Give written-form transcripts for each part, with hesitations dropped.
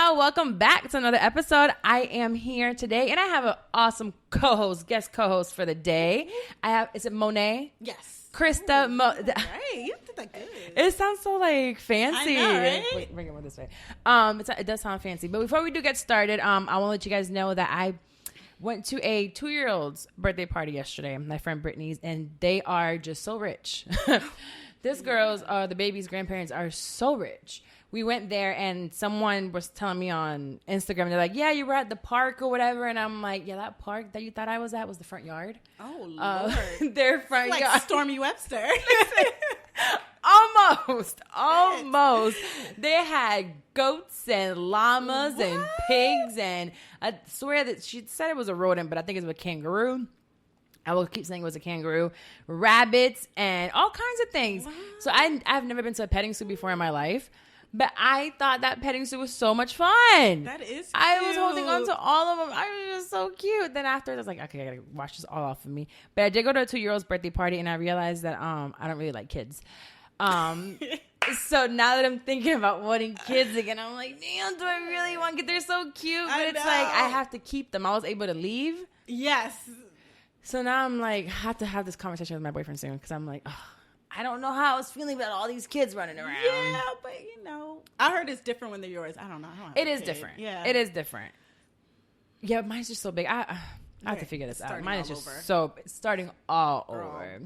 y'all. Welcome back to another episode. I am here today, and I have an awesome guest co-host for the day. Is it Monet? Yes. Krysta Monet. Right, you did that good. It sounds so like fancy. I know, right? Wait, bring it more this way. It does sound fancy. But before we do get started, I want to let you guys know that I went to a 2-year-old's birthday party yesterday, my friend Brittany's, and they are just so rich. This girl's, the baby's grandparents are so rich. We went there and someone was telling me on Instagram, they're like, yeah, you were at the park or whatever. And I'm like, yeah, that park that you thought I was at was the front yard. Oh, Lord. Their front like yard. Stormy Webster. Almost. They had goats and llamas and pigs. And I swear that she said it was a rodent, but I think it was a kangaroo. I will keep saying it was a kangaroo, rabbits, and all kinds of things. Wow. So I've never been to a petting zoo before in my life. But I thought that petting zoo was so much fun. That is cute. I was holding on to all of them. I was just so cute. Then after, I was like, okay, I got to wash this all off of me. But I did go to a 2-year-old's birthday party, and I realized that I don't really like kids. So now that I'm thinking about wanting kids again, I'm like, damn, do I really want kids? They're so cute. But it's like, I have to keep them. I was able to leave. Yes. So now I'm like, I have to have this conversation with my boyfriend soon because I'm like, oh, I don't know how I was feeling about all these kids running around. Yeah, but I heard it's different when they're yours. I don't know. It is different. Yeah, it is different. Yeah, mine's just so big. I have to figure this out. Mine is just starting all over.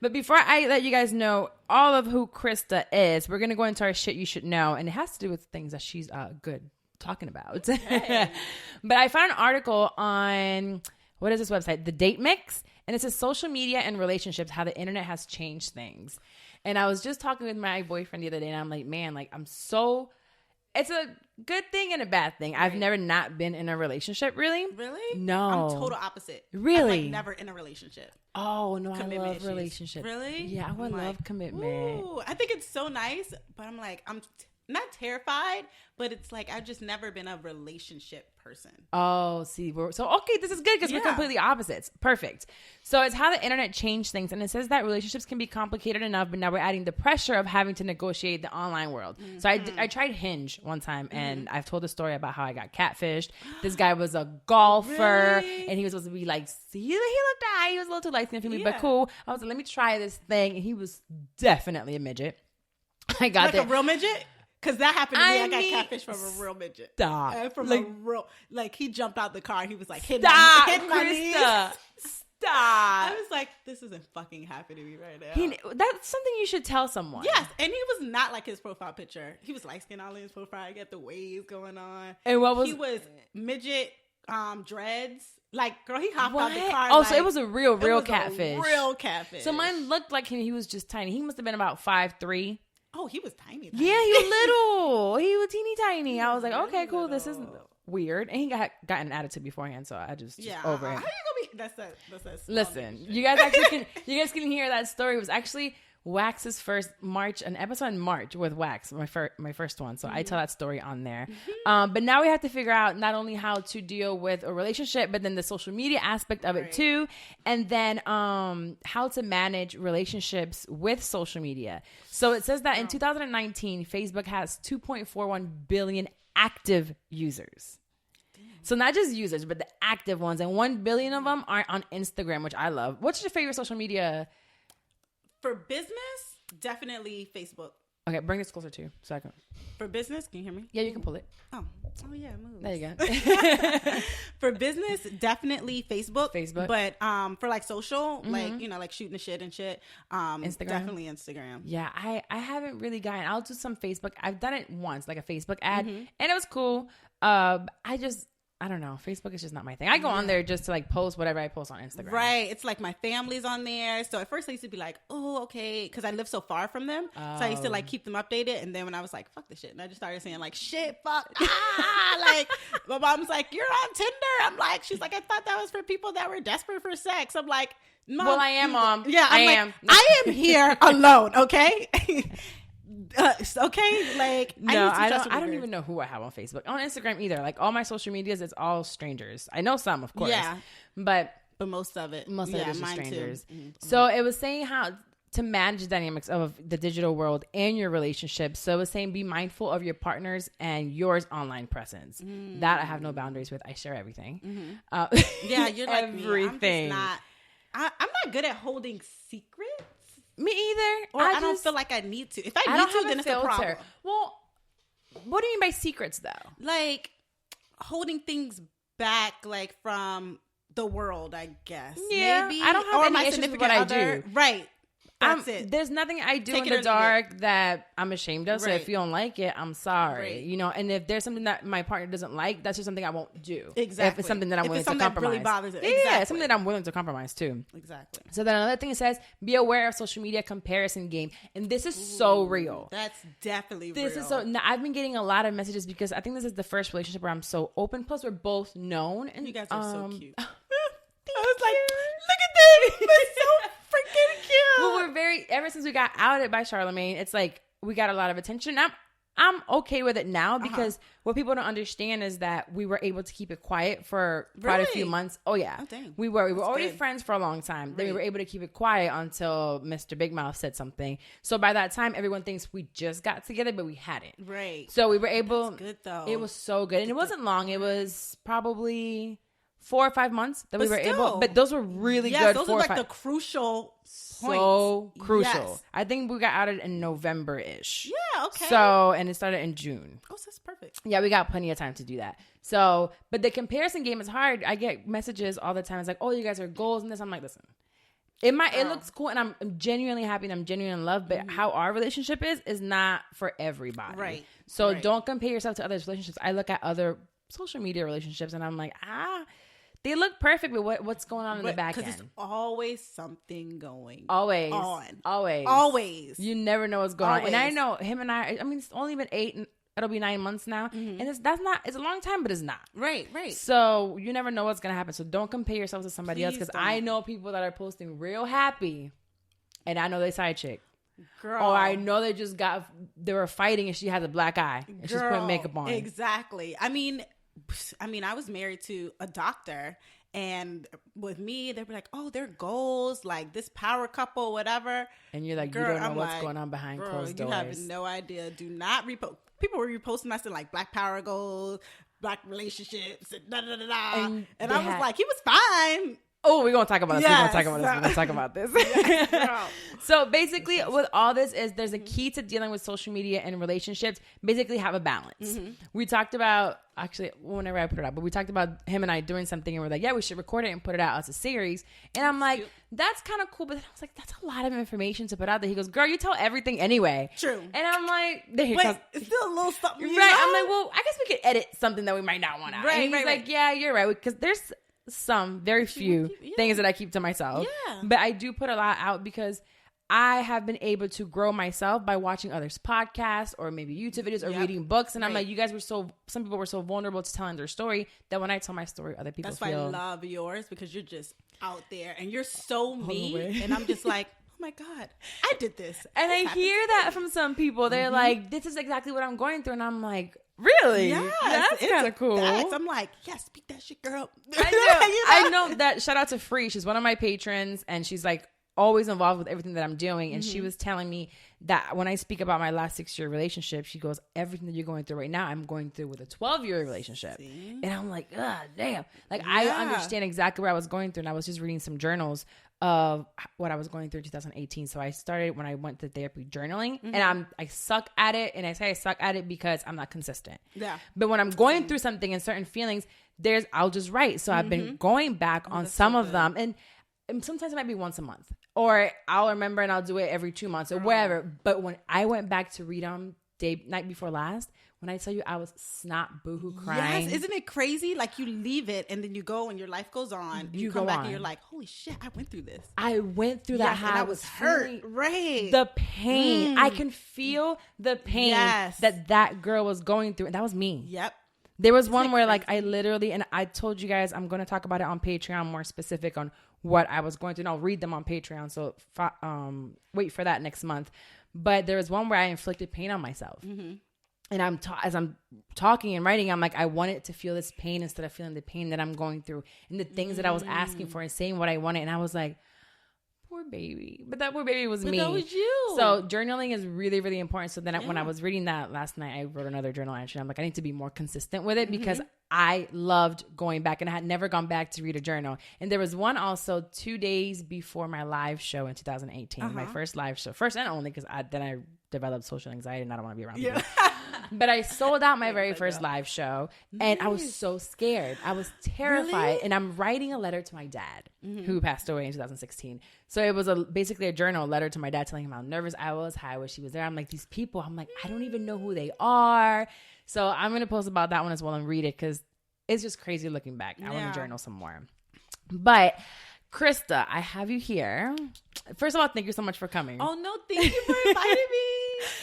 But before I let you guys know all of who Krysta is, we're gonna go into our shit you should know, and it has to do with things that she's good talking about. Okay. But I found an article on what is this website? The Date Mix. And it says social media and relationships, how the internet has changed things. And I was just talking with my boyfriend the other day, and I'm like, man, like it's a good thing and a bad thing. Right. I've never not been in a relationship, really. Really? No. I'm total opposite. Really? I'm like never in a relationship. Oh, no, commitment I love issues. Relationships. Really? Yeah, I would love commitment. Ooh, I think it's so nice, but I'm like, I'm not terrified, but it's like I've just never been a relationship person. Oh, see, okay, this is good because we're completely opposites. Perfect. So it's how the internet changed things, and it says that relationships can be complicated enough, but now we're adding the pressure of having to negotiate the online world. Mm-hmm. So I tried Hinge one time, and I've told a story about how I got catfished. This guy was a golfer, and he was supposed to be like, he looked high. He was a little too light skinned for me, but cool. I was like, let me try this thing, and he was definitely a midget. I got a real midget. Because that happened to me. I got catfished from a real midget. Stop. From a real, he jumped out the car. And he was like, hitting Krysta. my knees. Stop. I was like, this isn't fucking happening to me right now. That's something you should tell someone. Yes. And he was not like his profile picture. He was light skinned all in his profile. He got the waves going on. And what was... He was midget, dreads. Like, girl, he hopped out the car. Oh, so it was a real catfish. Real catfish. So mine looked like him. He was just tiny. He must have been about 5'3". Oh, he was tiny. Yeah, he was little. He was teeny tiny. I was like, okay, cool. This is weird. And he got an attitude beforehand, so I just over it. How you gonna be? That's Listen, you guys can hear that story. It was actually Wax's first an episode in March with Wax, my first one. So I tell that story on there. But now we have to figure out not only how to deal with a relationship, but then the social media aspect of it too. And then how to manage relationships with social media. So it says that in 2019, Facebook has 2.41 billion active users. So not just users, but the active ones. And 1 billion of them are on Instagram, which I love. What's your favorite social media? For business, definitely Facebook. Okay, bring this closer too, so I can. For business, can you hear me? Yeah, you can pull it. Oh yeah, it moves. There you go. For business, definitely Facebook. But for like social, like shooting the shit and shit, Instagram. Definitely Instagram. Yeah, I haven't really gotten. I'll do some Facebook. I've done it once, like a Facebook ad, and it was cool. I don't know. Facebook is just not my thing. I go on there just to like post whatever I post on Instagram. Right. It's like my family's on there. So at first I used to be like, oh, okay. Because I live so far from them. So I used to like keep them updated. And then when I was like, fuck this shit. And I just started saying like, shit, fuck. Like my mom's like, you're on Tinder. I'm like, she's like, I thought that was for people that were desperate for sex. I'm like, Mom. Well, I am, Mom. Yeah, I am. I am here alone. Okay. Okay, like no, I don't even know who I have on Facebook, on Instagram either. Like all my social medias, it's all strangers. I know some, of course, but most of it is just strangers. Mm-hmm. So it was saying how to manage the dynamics of the digital world and your relationship. So it was saying be mindful of your partner's and yours online presence. That I have no boundaries with. I share everything. Yeah, you're like everything. Me. I'm not good at holding secrets. Me either. Or I don't feel like I need to. If I need to, then it's a problem. Well, what do you mean by secrets, though? Like holding things back, like from the world, I guess. Yeah, maybe. I don't have any issues with what I do. Right. That's it. There's nothing I do in the dark that I'm ashamed of. So if you don't like it, I'm sorry. You know, and if there's something that my partner doesn't like, that's just something I won't do. Exactly. If it's something that I'm willing to compromise. That really bothers it. Exactly. Yeah, it's something that I'm willing to compromise too. Exactly. So then another thing it says, be aware of social media comparison game. And this is so real. That's definitely real. This is so, now I've been getting a lot of messages because I think this is the first relationship where I'm so open. Plus we're both known. And you guys are so cute. I was like, look at this. It's so freaking cute. Well, ever since we got outed by Charlamagne, it's like we got a lot of attention. I'm okay with it now because what people don't understand is that we were able to keep it quiet for quite a few months. Oh, yeah. Oh, dang. We were already friends for a long time. Then we were able to keep it quiet until Mr. Big Mouth said something. So by that time, everyone thinks we just got together, but we hadn't. Right. So we were able. That's good, though. It was so good. And it wasn't long. It was probably 4 or 5 months that we were able. But those were really good. Those are like the crucial points. So crucial. Yes. I think we got outed in November-ish. Yeah, okay. So, and it started in June. Oh, so that's perfect. Yeah, we got plenty of time to do that. So, but the comparison game is hard. I get messages all the time. It's like, oh, you guys are goals and this. I'm like, listen, it looks cool and I'm genuinely happy and I'm genuinely in love, but how our relationship is not for everybody. Right. So don't compare yourself to others' relationships. I look at other social media relationships and I'm like, they look perfect, but what's going on in the back end? Because it's always something going on. Always. You never know what's going on. And I know him and I mean, it's only been 8 and it'll be 9 months now. And it's a long time, but it's not. Right. So you never know what's going to happen. So don't compare yourself to somebody else because I know people that are posting real happy and I know they side chick. Girl. Or I know they were fighting and she has a black eye and she's putting makeup on. Exactly. I mean, I was married to a doctor, and with me, they'd be like, "Oh, their goals, like this power couple, whatever." And you're like, "Girl, you don't know what's going on behind closed doors." You have no idea. Do not repost. People were reposting us in like Black Power goals, Black relationships, and da da da da. And I was like, he was fine. Oh, we're going to talk about this. We're going to talk about this. Yes, so basically, with all this there's a key to dealing with social media and relationships. Basically, have a balance. We talked about, actually, whenever I put it out, but we talked about him and I doing something and we're like, yeah, we should record it and put it out as a series. And I'm like, that's kind of cool. But then I was like, that's a lot of information to put out there. He goes, girl, you tell everything anyway. True. And I'm like, it's still a little something. Right. I'm like, well, I guess we could edit something that we might not want out. Right. And he's like, yeah, you're right. Because there's some very few things that I keep to myself. Yeah. But I do put a lot out because I have been able to grow myself by watching others' podcasts or maybe YouTube videos or reading books. And I'm like, you guys some people were so vulnerable to telling their story that when I tell my story, other people That's why I love yours because you're just out there and you're so me. And I'm just like, oh my God, I did this. And I hear that from some people. They're like, this is exactly what I'm going through. And I'm like, really? Yeah, that's kind of cool. I'm like, yeah, speak that shit, girl. I know that. Shout out to Free. She's one of my patrons, and she's like always involved with everything that I'm doing. And she was telling me that when I speak about my last 6-year relationship, she goes, everything that you're going through right now, I'm going through with a 12-year relationship. See? And I'm like, damn. Like I understand exactly what I was going through, and I was just reading some journals of what I was going through in 2018. So I started when I went to therapy journaling, and I suck at it. And I say I suck at it because I'm not consistent. Yeah. But when I'm going through something and certain feelings, I'll just write. So I've been going back on some of them, and sometimes it might be once a month, or I'll remember and I'll do it every 2 months or whatever. But when I went back to read them night before last, when I tell you I was snot boohoo crying. Yes, isn't it crazy? Like you leave it and then you go and your life goes on. You come back and you're like, holy shit, I went through this. I went through that. And I was hurt. Right. The pain. I can feel the pain that girl was going through. And that was me. Yep. There was one where like I literally, and I told you guys I'm going to talk about it on Patreon, more specific on what I was going through. And I'll read them on Patreon. So wait for that next month. But there was one where I inflicted pain on myself. And as I'm talking and writing, I'm like, I wanted to feel this pain instead of feeling the pain that I'm going through and the things that I was asking for and saying what I wanted. And I was like, poor baby. But that poor baby was me. That was you. So journaling is really, really important. So then when I was reading that last night, I wrote another journal entry. I'm like, I need to be more consistent with it because I loved going back, and I had never gone back to read a journal. And there was one also 2 days before my live show in 2018, my first live show, first and only, because then I developed social anxiety and I don't want to be around people. But I sold out my very first live show, and I was so scared. I was terrified. Really? And I'm writing a letter to my dad, who passed away in 2016. So it was basically a journal, a letter to my dad telling him how nervous I was, how I wish he was there. I'm like, these people, I'm like, I don't even know who they are. So I'm going to post about that one as well and read it because it's just crazy looking back. I want to journal some more. But Krysta, I have you here. First of all, thank you so much for coming. Oh, no, thank you for inviting me.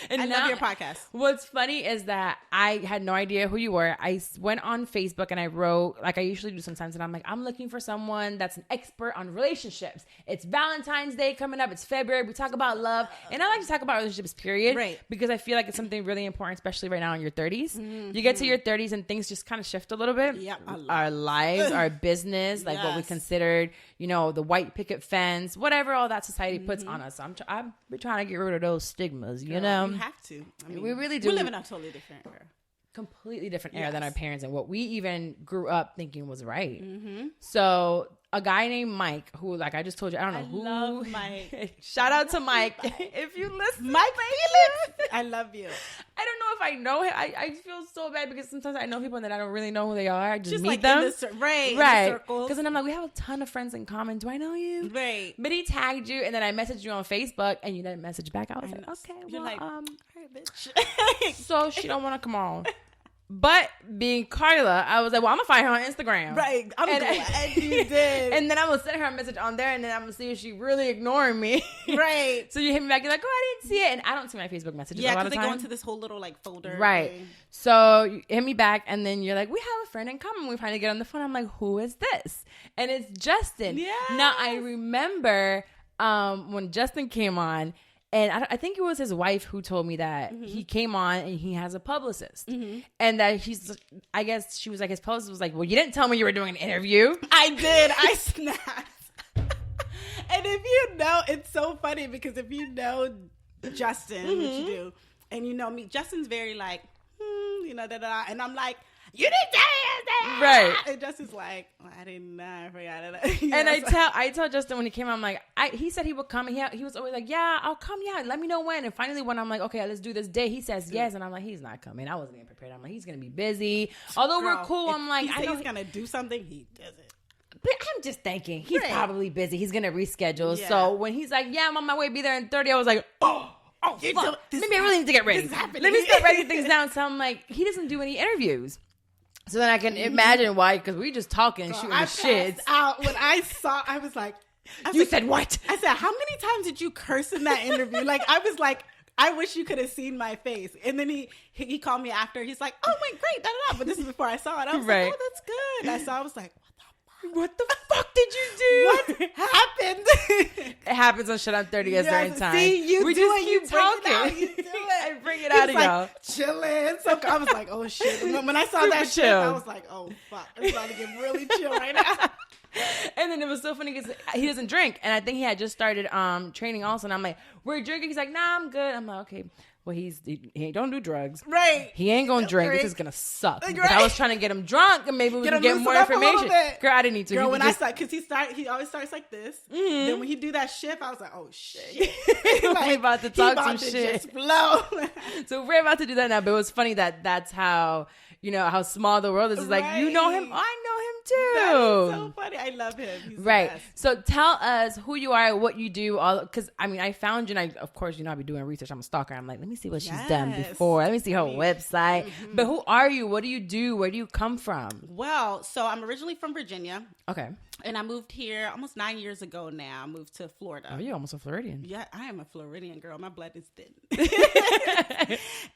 And I love your podcast. What's funny is that I had no idea who you were. I went on Facebook and I wrote, like I usually do sometimes, and I'm like, I'm looking for someone that's an expert on relationships. It's Valentine's Day coming up. It's February. We talk about love. And I like to talk about relationships, period. Right. Because I feel like it's something really important, especially right now in your 30s. You get to your 30s and things just kind of shift a little bit. Yeah, our lives, our business, like what we considered, the white picket fence, whatever all that society puts on us. So I'm trying to get rid of those stigmas, you know? We have to. I mean, we really do. We live in a totally different era. Completely different era than our parents and what we even grew up thinking was right. So a guy named Mike, who, like I just told you, I don't know who. I love Mike. Shout out to Mike. If you listen. Mike Felix. I love you. I don't know if I know him. I feel so bad because sometimes I know people and then I don't really know who they are. I just meet like them. Right. Because then I'm like, we have a ton of friends in common. Do I know you? Right. But he tagged you and then I messaged you on Facebook and you didn't message back. I was like, okay, you're well, like, all right, bitch. So she don't want to come on. But being Carla, I was like, well, I'm going to find her on Instagram. Right. I'm glad you did. And then I'm going to send her a message on there, and then I'm going to see if she really ignoring me. Right. So you hit me back, you're like, oh, I didn't see it. And I don't see my Facebook messages a lot of because time. they go into this whole little, folder. Right. Thing. So you hit me back, and then you're like, we have a friend in common. We finally get on the phone. I'm like, who is this? And it's Justin. Yeah. Now, I remember when Justin came on, and I think it was his wife who told me that he came on and he has a publicist. And that I guess she was like, his publicist was like, well, you didn't tell me you were doing an interview. I did. I snapped. And if you know, it's so funny because if you know Justin, which you do, and you know me, Justin's very like, da-da-da. And I'm like, you didn't tell me that. Right. And Justin's like, I didn't know. I forgot it. And I tell Justin when he came out, I'm like, he said he would come. He was always like, yeah, I'll come. Yeah, let me know when. And finally, when I'm like, okay, let's do this day, he says yes. And I'm like, he's not coming. I wasn't even prepared. I'm like, he's going to be busy. Although we're cool, I'm like, I know he's going to do something. He doesn't. But I'm just thinking, he's probably busy. He's going to reschedule. Yeah. So when he's like, yeah, I'm on my way to be there in 30, I was like, oh, fuck. Maybe I really need to get ready. Let me start writing things down. So I'm like, he doesn't do any interviews. So then I can imagine why, because we just talking and shooting the shit. Out when I was like, you said what? I said, how many times did you curse in that interview? I was like, I wish you could have seen my face. And then he called me after. He's like, oh, wait, great. Da-da-da. But this is before I saw it. I was like, oh, that's good. I was like, what the fuck did you do? What happened? It happens on Shut Up 30 as during time. See, we just keep talking. You do it. I bring it out of y'all. Chilling. So I was like, oh shit. When I saw that shit, I was like, oh fuck. It's about to get really chill right now. And then it was so funny because he doesn't drink. And I think he had just started training also. And I'm like, we're drinking. He's like, nah, I'm good. I'm like, okay. Well, he don't do drugs. Right. He ain't gonna drink. This is gonna suck. Right. I was trying to get him drunk and maybe we can get more information. Girl, I didn't need to. Girl, I started, because he always starts like this. Then when he do that shift, I was like, oh shit. We about to talk some shit. Just flow. So we're about to do that now. But it was funny that's how, how small the world is. It's like, you know him? I know him too. That is so funny. I love him. He's right. The best. So tell us who you are, what you do, because I found you, and of course, I'll be doing research. I'm a stalker. I'm like, let me see what she's done before. Let me see her website. But who are you? What do you do? Where do you come from? Well, so I'm originally from Virginia. Okay. And I moved here almost 9 years ago now. I moved to Florida. Oh, you're almost a Floridian. Yeah, I am a Floridian girl. My blood is thin.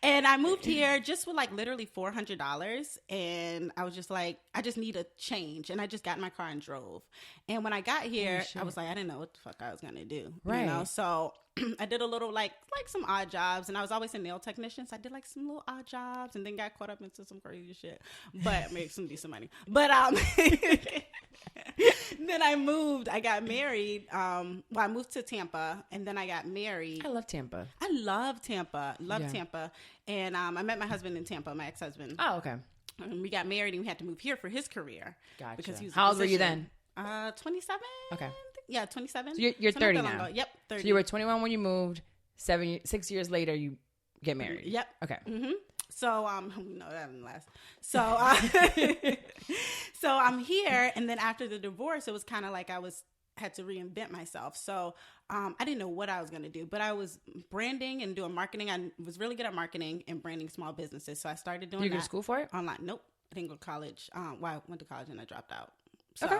And I moved here just with literally $400. And I was just like, I just need a change. And I just got in my car and drove. And when I got here, I was like, I didn't know what the fuck I was going to do. Right. So I did a little like some odd jobs, and I was always a nail technician, so I did some little odd jobs, and then got caught up into some crazy shit, but made some decent money. But Then I moved. I got married. Well, I moved to Tampa, and then I got married. I love Tampa. I love Tampa. Tampa. And I met my husband in Tampa, my ex-husband. Oh, okay. And we got married, and we had to move here for his career. Gotcha. Because he was How old were you then? 27. Okay. Yeah, 27. So you're 30 now. Yep, 30. So you were 21 when you moved. 6 years later, you get married. Yep. Okay. Mm-hmm. So, no, that didn't last. So, so I'm here, and then after the divorce, it was kind of like I had to reinvent myself. So, I didn't know what I was going to do, but I was branding and doing marketing. I was really good at marketing and branding small businesses. So I started doing that. Did you go to school for it? Online. Nope. I didn't go to college. Well, I went to college and I dropped out. So, okay.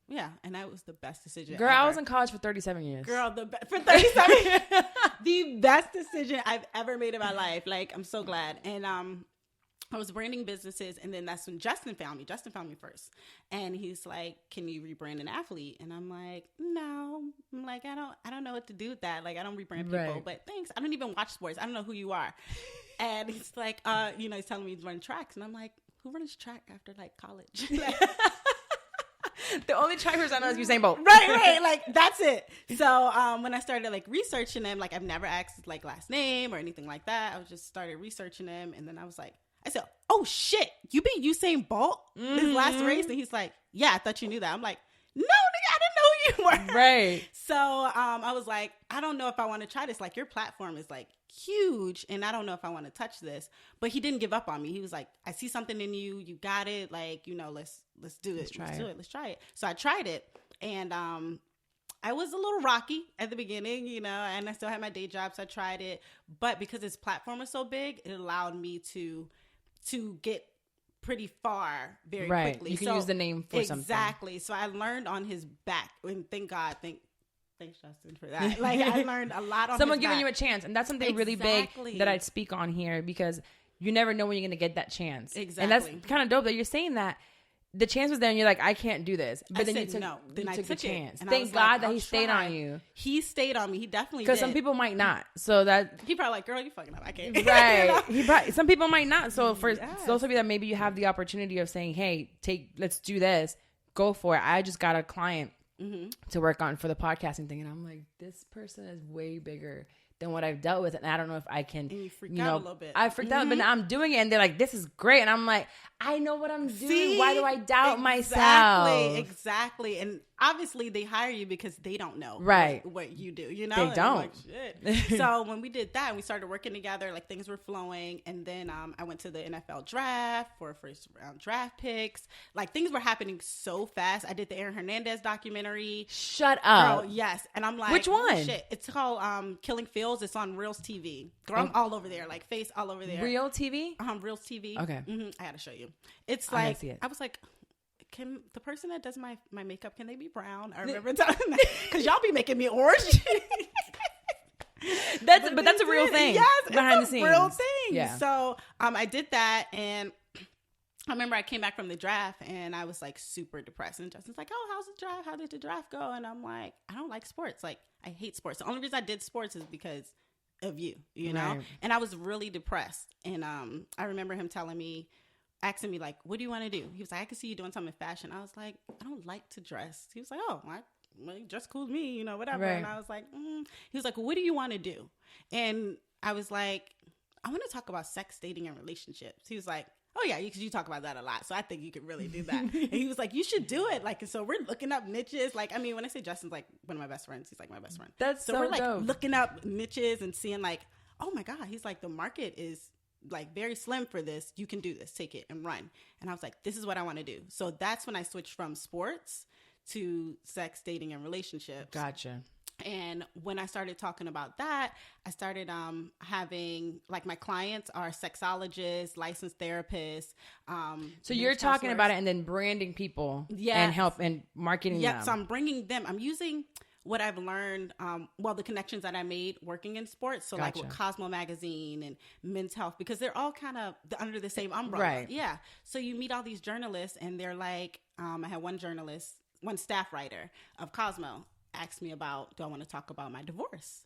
Yeah, and that was the best decision Girl, ever. I was in college for 37 years. Girl, for 37 years. The best decision I've ever made in my life. Like, I'm so glad. And I was branding businesses, and then that's when Justin found me. Justin found me first. And he's like, "Can you rebrand an athlete?" And I'm like, "No." I'm like, I don't know what to do with that. Like, I don't rebrand people, right. But thanks. I don't even watch sports. I don't know who you are. And he's like, he's telling me to run tracks. And I'm like, who runs track after like college? The only trackers I know is Usain Bolt. Right. Like, that's it. So when I started like researching him, like I've never asked his like last name or anything like that. I was just started researching him, and then I said, "Oh shit, you beat Usain Bolt his last race?" And he's like, "Yeah, I thought you knew that." I'm like, "No, nigga, I didn't know who you were." Right. So I was like, "I don't know if I want to try this. Like, your platform is like huge, and I don't know if I want to touch this." But he didn't give up on me. He was like, "I see something in you. You got it. Like, let's do it. Let's try it." So I tried it, and I was a little rocky at the beginning, and I still had my day job, so I tried it. But because his platform was so big, it allowed me to get pretty far very quickly. You can use the name for something. Exactly. So I learned on his back, and thanks Justin for that. Like, I learned a lot on someone his giving back. you a chance, and that's something really big that I'd speak on here, because you never know when you're going to get that chance. Exactly. And that's kind of dope that you're saying that. The chance was there, and you're like, I can't do this. But then you took a chance. Thank God that he stayed on you. He stayed on me. He definitely did. Because some people might not. So that he probably like, "Girl, you fucking up. I can't." Right. Some people might not. So for those of you that maybe you have the opportunity of saying, "Hey, let's do this. Go for it." I just got a client to work on for the podcasting thing, and I'm like, this person is way bigger than what I've dealt with, and I don't know if I can. And you freaked out a little bit. I freaked out, but now I'm doing it, and they're like, "This is great," and I'm like, "I know what I'm doing. See? Why do I doubt myself?" Exactly. And obviously, they hire you because they don't know what you do. They don't. I'm like, shit. So when we did that, and we started working together, like things were flowing, and then I went to the NFL draft for first round draft picks. Like, things were happening so fast. I did the Aaron Hernandez documentary. Shut up. Girl, yes. And I'm like, which one? Shit. It's called Killing Fields. It's on Reels TV. Girl, I'm all over there, like face all over there. Real TV? Reels TV. Okay. I had to show you. It's like, see it. I was like, can the person that does my makeup, can they be brown? I remember telling that, because y'all be making me orange. That's a real thing. Yes, behind it's the a scenes. real thing. Yeah. So I did that, and I remember I came back from the draft, and I was like super depressed. And Justin's like, "Oh, how's the draft? How did the draft go?" And I'm like, "I don't like sports. Like, I hate sports. The only reason I did sports is because of you know." Right. And I was really depressed. And I remember him asking me, like, "What do you want to do?" He was like, "I can see you doing something in fashion." I was like, "I don't like to dress." He was like, "Oh, well, dress cool with me, whatever." Right. And I was like, He was like, "What do you want to do?" And I was like, "I want to talk about sex, dating, and relationships." He was like, "Oh yeah, because you talk about that a lot, so I think you could really do that." And he was like, "You should do it." Like, so we're looking up niches. Like, I mean, when I say Justin's like one of my best friends, he's like my best friend. That's so we're like dope. looking up niches and seeing like, oh my God, he's like, the market is like very slim for this. You can do this, take it and run. And I was like, this is what I want to do. So that's when I switched from sports to sex, dating, and relationships. Gotcha. And when I started talking about that, I started having, like, my clients are sexologists, licensed therapists. So you're talking about it and then branding people and help and marketing them. So I'm bringing them. I'm using what I've learned, the connections that I made working in sports. So like with Cosmo Magazine and Men's Health, because they're all kind of under the same umbrella. Right. Yeah. So you meet all these journalists and they're like, I had one staff writer of Cosmo asked me about, do I want to talk about my divorce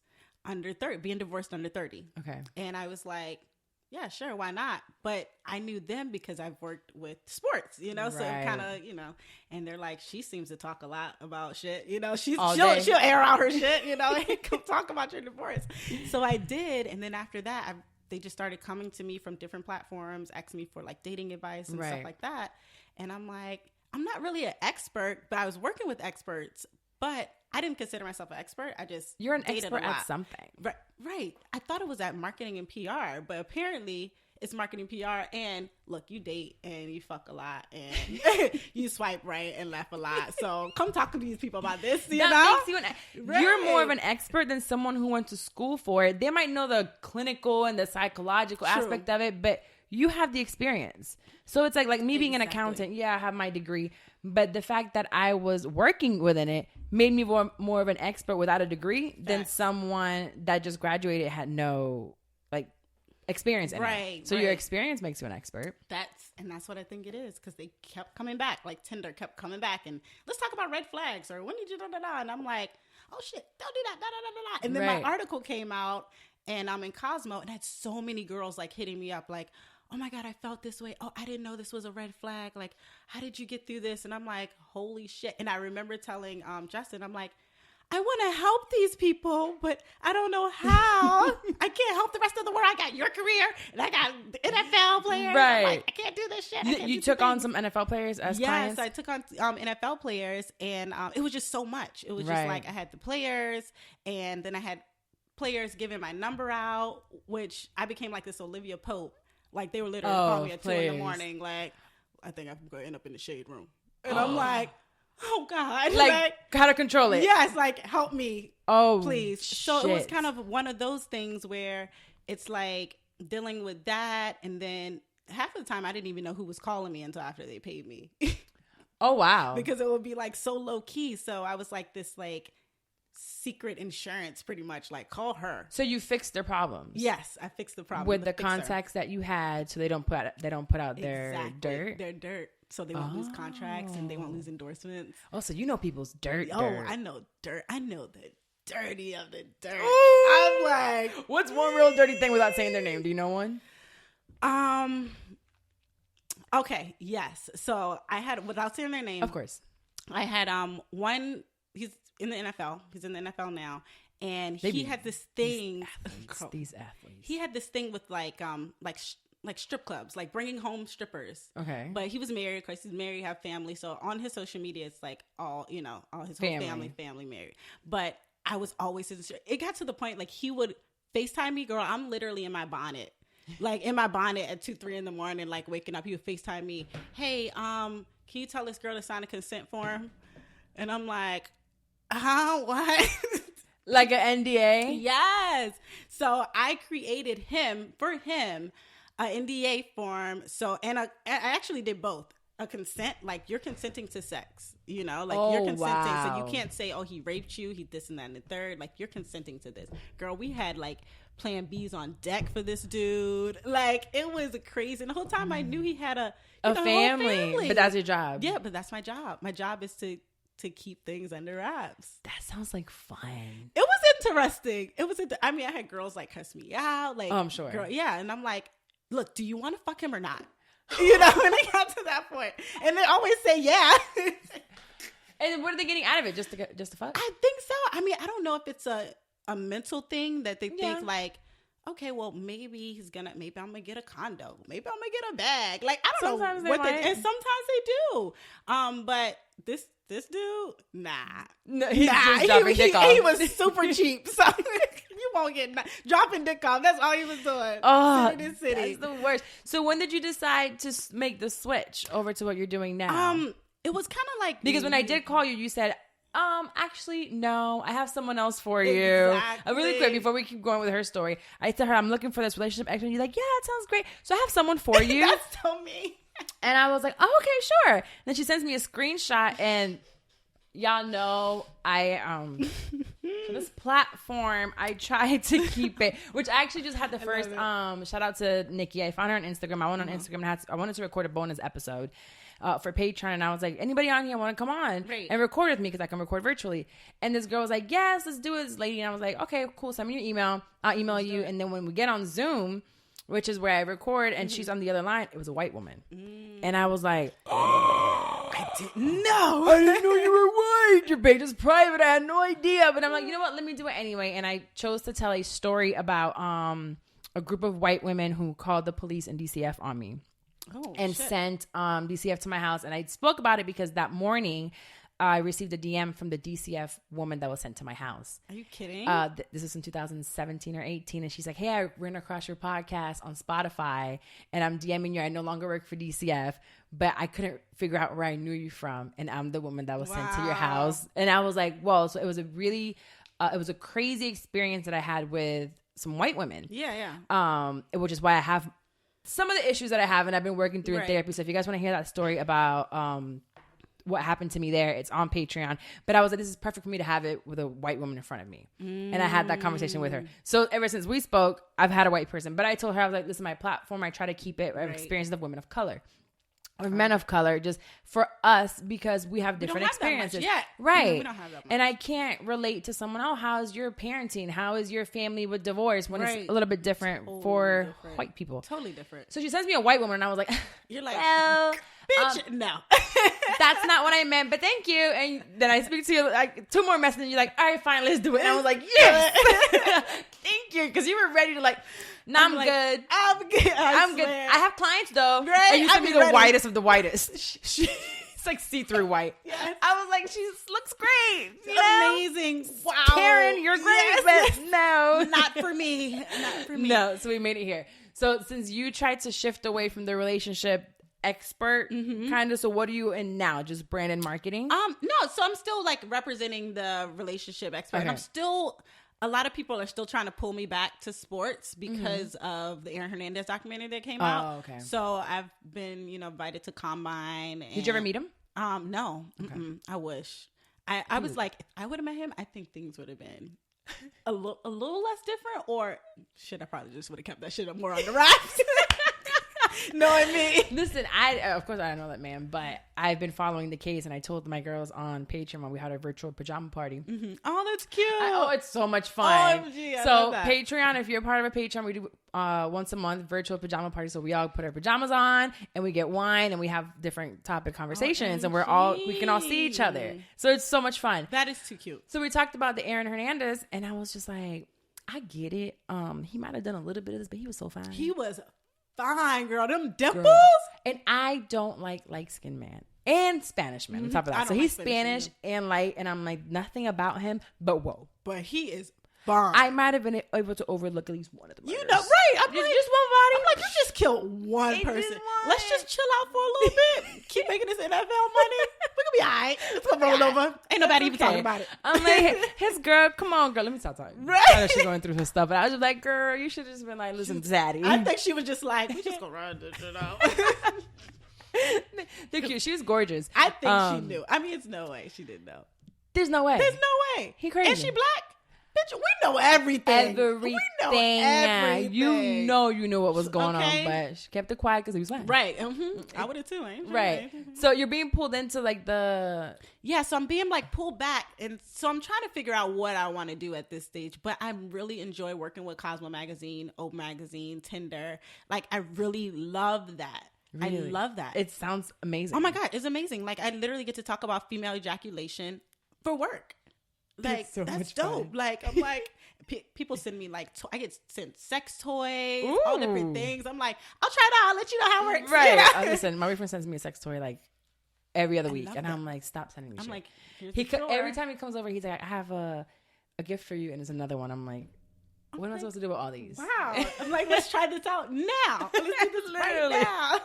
being divorced under 30. Okay. And I was like, yeah, sure, why not? But I knew them because I've worked with sports, you know, so kind of, you know, and they're like, she seems to talk a lot about shit, you know, she'll air out her shit, you know, and come talk about your divorce. So I did, and then after that, they just started coming to me from different platforms, asking me for like dating advice and stuff like that. And I'm like, I'm not really an expert, but I was working with experts, but I didn't consider myself an expert. You're an expert at something. Right. I thought it was at marketing and PR, but apparently it's marketing PR. And look, you date and you fuck a lot and you swipe right and laugh a lot. So come talk to these people about this, you know? You're more of an expert than someone who went to school for it. They might know the clinical and the psychological aspect of it, but you have the experience. So it's like me being an accountant. Yeah, I have my degree. But the fact that I was working within it made me more of an expert without a degree than someone that just graduated had no like experience in it. So your experience makes you an expert. That's what I think it is, because they kept coming back. Like Tinder kept coming back and let's talk about red flags, or when did you da-da-da? And I'm like, oh shit, don't do that, da-da-da-da-da. And then my article came out and I'm in Cosmo and I had so many girls like hitting me up like, oh my God, I felt this way. Oh, I didn't know this was a red flag. Like, how did you get through this? And I'm like, holy shit. And I remember telling Justin, I'm like, I want to help these people, but I don't know how. I can't help the rest of the world. I got your career and I got the NFL players. Right. Like, I can't do this shit. You took on some NFL players as clients? Yes, I took on NFL players, and it was just so much. It was just like I had the players, and then I had players giving my number out, which I became like this Olivia Pope. Like, they were literally calling me at 2 a.m. Like, I think I'm going to end up in the shade room. And I'm like, oh God. Like, how to control it. Yes, like, help me. Oh, please. So it was kind of one of those things where it's like dealing with that. And then half of the time I didn't even know who was calling me until after they paid me. Oh, wow. Because it would be like so low key. So I was like this like secret insurance, pretty much, like, call her. So you fixed their problems. Yes, I fixed the problem with the contacts that you had, so they don't put out their dirt. Their dirt, so they won't lose contracts and they won't lose endorsements. Oh, so you know people's dirt. I know dirt. I know the dirty of the dirt. Ooh. I'm like, what's one real dirty thing without saying their name? Do you know one? Okay, yes. So I had, without saying their name, of course, I had one. He's in the NFL. He's in the NFL now, and he had this thing. These athletes. He had this thing with like strip clubs, like bringing home strippers. Okay. But he was married. Of course, he's married, have family. So on his social media, it's like all his whole family married. But I was always it got to the point like he would FaceTime me, girl. I'm literally in my bonnet. Like in my bonnet at 2-3 in the morning, like waking up, he would FaceTime me. Hey, can you tell this girl to sign a consent form? And I'm like, what? Like an NDA? Yes. So I created for him, an NDA form. So, and I actually did both. A consent, like you're consenting to sex, you know, like you're consenting. Wow. So you can't say, oh, he raped you, he this and that and the third. Like, you're consenting to this. Girl, we had like plan B's on deck for this dude. Like, it was crazy. And the whole time I knew he had a family. But that's your job. Yeah, but that's my job. My job is to keep things under wraps. That sounds like fun. It was interesting. I mean, I had girls like cuss me out. Like, I'm sure. Girl, yeah. And I'm like, look, do you want to fuck him or not? You know, when they got to that point. And they always say, yeah. And what are they getting out of it? Just to fuck? I think so. I mean, I don't know if it's a mental thing that they think like, okay, well, maybe I'm going to get a condo. Maybe I'm going to get a bag. Like, I don't know. And sometimes they do. But this dude, nah. He was super cheap. So you won't get dropping dick off. That's all he was doing. Oh, city. That's the worst. So when did you decide to make the switch over to what you're doing now? It was kind of like, because when I did call you, you said, actually, no, I have someone else for you. Exactly. Really quick, before we keep going with her story, I told her, I'm looking for this relationship expert. And you're like, yeah, that sounds great. So I have someone for you. That's so me. And I was like, oh, okay, sure. And then she sends me a screenshot, and y'all know so this platform, I tried to keep it, which I actually just had the first shout out to Nikki. I found her on Instagram. I went on Instagram and I wanted to record a bonus episode for Patreon, and I was like, anybody on here want to come on and record with me, because I can record virtually. And this girl was like, yes, let's do it, this lady. And I was like, okay, cool, send me your email, I'll email you. And then when we get on Zoom, which is where I record, and she's on the other line. It was a white woman. And I was like, I didn't know. I didn't know you were white. Your page is private. I had no idea. But I'm like, you know what? Let me do it anyway. And I chose to tell a story about a group of white women who called the police and DCF on me. Sent DCF to my house. And I spoke about it because that morning I received a DM from the DCF woman that was sent to my house. Are you kidding? This is in 2017 or 18. And she's like, hey, I ran across your podcast on Spotify and I'm DMing you. I no longer work for DCF, but I couldn't figure out where I knew you from. And I'm the woman that was sent to your house. And I was like, whoa. So it was a really, it was a crazy experience that I had with some white women. Yeah. Which is why I have some of the issues that I have and I've been working through in therapy. So if you guys want to hear that story about what happened to me there, it's on Patreon. But I was like, this is perfect for me to have it with a white woman in front of me. And I had that conversation with her. So ever since we spoke, I've had a white person. But I told her, I was like, this is my platform. I try to keep it experiences of women of color. Or men of color, just for us, because we have different experiences. Yeah. Right. We don't have that much. And I can't relate to someone, oh, how's your parenting? How is your family with divorce? When it's a little bit different for white people. Totally different. So she sends me a white woman and I was like, you're like, well, bitch, no. That's not what I meant, but thank you. And then I speak to you like 2 more messages and you're like, all right, fine, let's do it. And I was like, yes. Thank you. Because you were ready to like, nah, I'm good. I'm good. I'm good. I have clients though. Right? And you sent me the whitest of the whitest. It's like see-through white. Yes. I was like, she looks great. Amazing. Wow. Karen, you're great, but no. Not for me. Not for me. No, so we made it here. So since you tried to shift away from the relationship expert kind of, so what are you in now? Just brand and marketing? No, so I'm still like representing the relationship expert. Okay. I'm still, a lot of people are still trying to pull me back to sports because of the Aaron Hernandez documentary that came out. Oh, okay. So I've been, invited to Combine. And, did you ever meet him? No. Okay. I wish. I was like, if I would have met him, I think things would have been a little less different, or shit, I probably just would have kept that shit up more on the rocks. Know what I mean? Listen, of course I don't know that man, but I've been following the case, and I told my girls on Patreon when we had our virtual pajama party. Oh, that's cute. It's so much fun. OMG, so Patreon, if you're part of a Patreon, we do once a month virtual pajama party. So we all put our pajamas on and we get wine and we have different topic conversations, and we can all see each other. So it's so much fun. That is too cute. So we talked about the Aaron Hernandez, and I was just like, I get it. He might have done a little bit of this, but he was so fine. He was fine, girl. Them dimples. Girl. And I don't like light-skinned man and Spanish man on top of that. So he's Spanish and light, and I'm like, nothing about him, but whoa. But he is fine. I might have been able to overlook at least one of them. Right. I'm like, just one body. I'm like, you just killed one person. Let's just chill out for a little bit. Keep making this NFL money. We're gonna be all right. It's gonna roll over. Ain't nobody even talking about it. I'm like, his girl, come on, girl, let me stop talking. Right. I know she's going through some stuff, but I was just like, girl, you should have just been like, listen, daddy. I think she was just like, we just gonna run this shit out. They're cute. She was gorgeous. I think she knew. I mean, it's no way she didn't know. There's no way. He crazy. And she black? Bitch, we know everything. We know everything. You know what was going on, but she kept it quiet because he was fine. Right. I would have too. Right. So you're being pulled into like the... Yeah, so I'm being like pulled back. And so I'm trying to figure out what I want to do at this stage. But I really enjoy working with Cosmo Magazine, O Magazine, Tinder. Like, I really love that. Really? I love that. It sounds amazing. Oh my God, it's amazing. Like, I literally get to talk about female ejaculation for work. Like, that's dope. Fun. Like, I'm like, people send me like, I get sent sex toys, all different things. I'm like, I'll try it out. I'll let you know how it works. Right. Listen, my boyfriend sends me a sex toy like every other week. And I'm like, stop sending me shit. I'm like, every time he comes over, he's like, I have a gift for you. And it's another one. I'm like, what am I supposed to do with all these? Wow. I'm like, let's try this out now. Let's do this right now.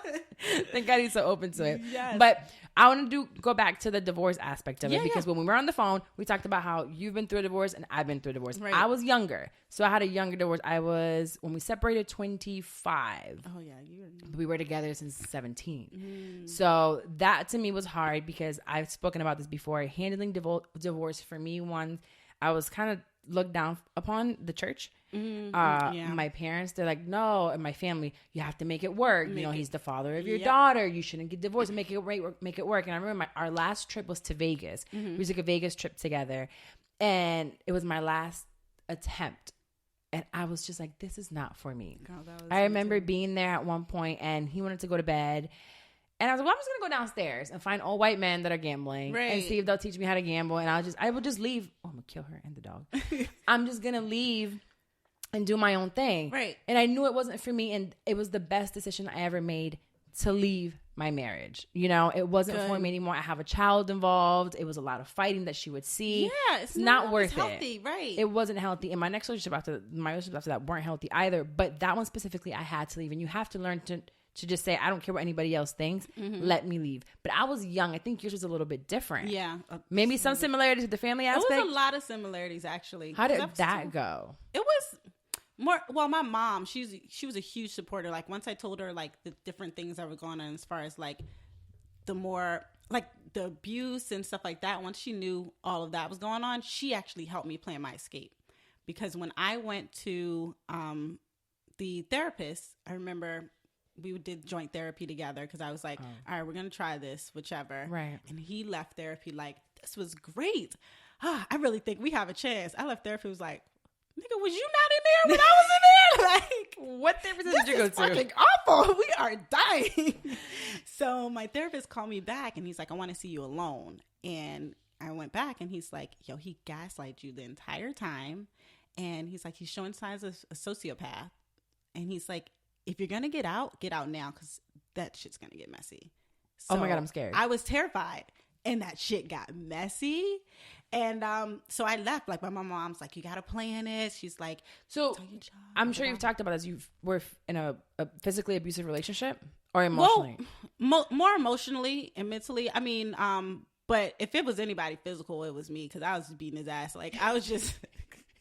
Thank God he's so open to it. Yes. But I want to go back to the divorce aspect of it, because when we were on the phone, we talked about how you've been through a divorce and I've been through a divorce. Right. I was younger. So I had a younger divorce. When we separated, 25. Oh, yeah. We were together since 17. So that to me was hard because I've spoken about this before. Handling divorce for me, I was kind of looked down upon the church. My parents, they're like, no, and my family, you have to make it work. He's the father of your daughter. You shouldn't get divorced. Make it work. And I remember our last trip was to Vegas. We took a Vegas trip together, and it was my last attempt And I was just like, this is not for me. Girl, I remember being there at one point and he wanted to go to bed. And I was like, well, I'm just going to go downstairs and find all white men that are gambling and see if they'll teach me how to gamble. And I will just leave. Oh, I'm going to kill her and the dog. I'm just going to leave and do my own thing. Right. And I knew it wasn't for me. And it was the best decision I ever made to leave my marriage. You know, it wasn't for me anymore. I have a child involved. It was a lot of fighting that she would see. Yeah, it's not worth healthy, right? It wasn't healthy. And my relationships after that weren't healthy either. But that one specifically, I had to leave. And you have to learn to just say, I don't care what anybody else thinks. Let me leave. But I was young. I think yours was a little bit different. Yeah. Maybe some similarities with the family aspect. It was a lot of similarities, actually. How did that go? It was more, well, my mom, she was a huge supporter. Like, once I told her, like, the different things that were going on as far as, like, the more, like, the abuse and stuff like that, once she knew all of that was going on, she actually helped me plan my escape. Because when I went to the therapist, I remember we did joint therapy together because I was like, all right, we're going to try this, whichever. Right. And he left therapy like, this was great. I really think we have a chance. I left therapy, was like, nigga, was you not in there when I was in there? Like, what therapist did you go to? This is fucking awful. We are dying. So my therapist called me back and he's like, I want to see you alone. And I went back and he's like, yo, he gaslighted you the entire time. And he's like, he's showing signs of a sociopath. And he's like, if you're going to get out now because that shit's going to get messy. So oh my God, I'm scared. I was terrified. And that shit got messy. And so I left. Like, my mom's like, you got to plan it. She's like, so I'm sure you've talked about this. You were in a physically abusive relationship or emotionally? Well, more emotionally and mentally. I mean, but if it was anybody physical, it was me because I was beating his ass. Like, I was just...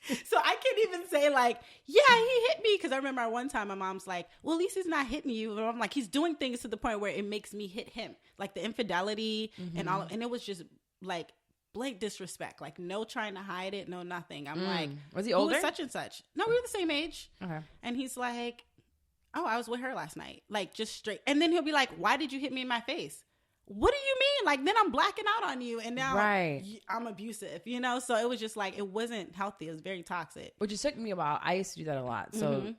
So I can't even say like, yeah, he hit me. Because I remember one time my mom's like, well, at least he's not hitting you. But I'm like, he's doing things to the point where it makes me hit him. Like the infidelity and all. And it was just like blatant disrespect. Like no trying to hide it. No, nothing. I'm like, was he older? Who is such and such? No, we were the same age. Okay. And he's like, oh, I was with her last night. Like just straight. And then he'll be like, why did you hit me in my face? What do you mean? Like, then I'm blacking out on you. And now I'm abusive, you know? So it was just like, it wasn't healthy. It was very toxic. Which it took me a while. I used to do that a lot. So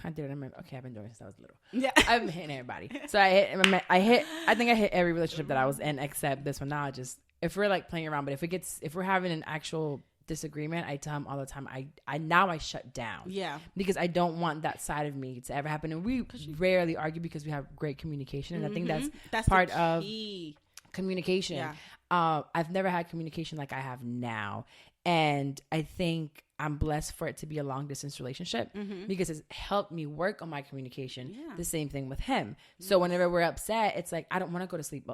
I did it. I remember, okay, I've been doing it since I was little. Yeah. I've been hitting everybody. So I think I hit every relationship that I was in except this one. Now if we're like playing around, but if we're having an actual disagreement, I tell him all the time, I shut down. Yeah. Because I don't want that side of me to ever happen. And we rarely argue because we have great communication. And I think that's part of communication. Yeah. I've never had communication like I have now. And I think I'm blessed for it to be a long distance relationship because it's helped me work on my communication. Yeah. The same thing with him. So whenever we're upset, it's like, I don't want to go to sleep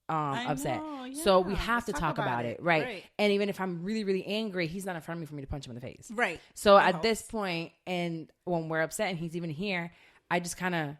upset. Yeah. So we have to talk about it. Right. And even if I'm really, really angry, he's not in front of me for me to punch him in the face. Right. So at this point, and when we're upset and he's even here, I just kind of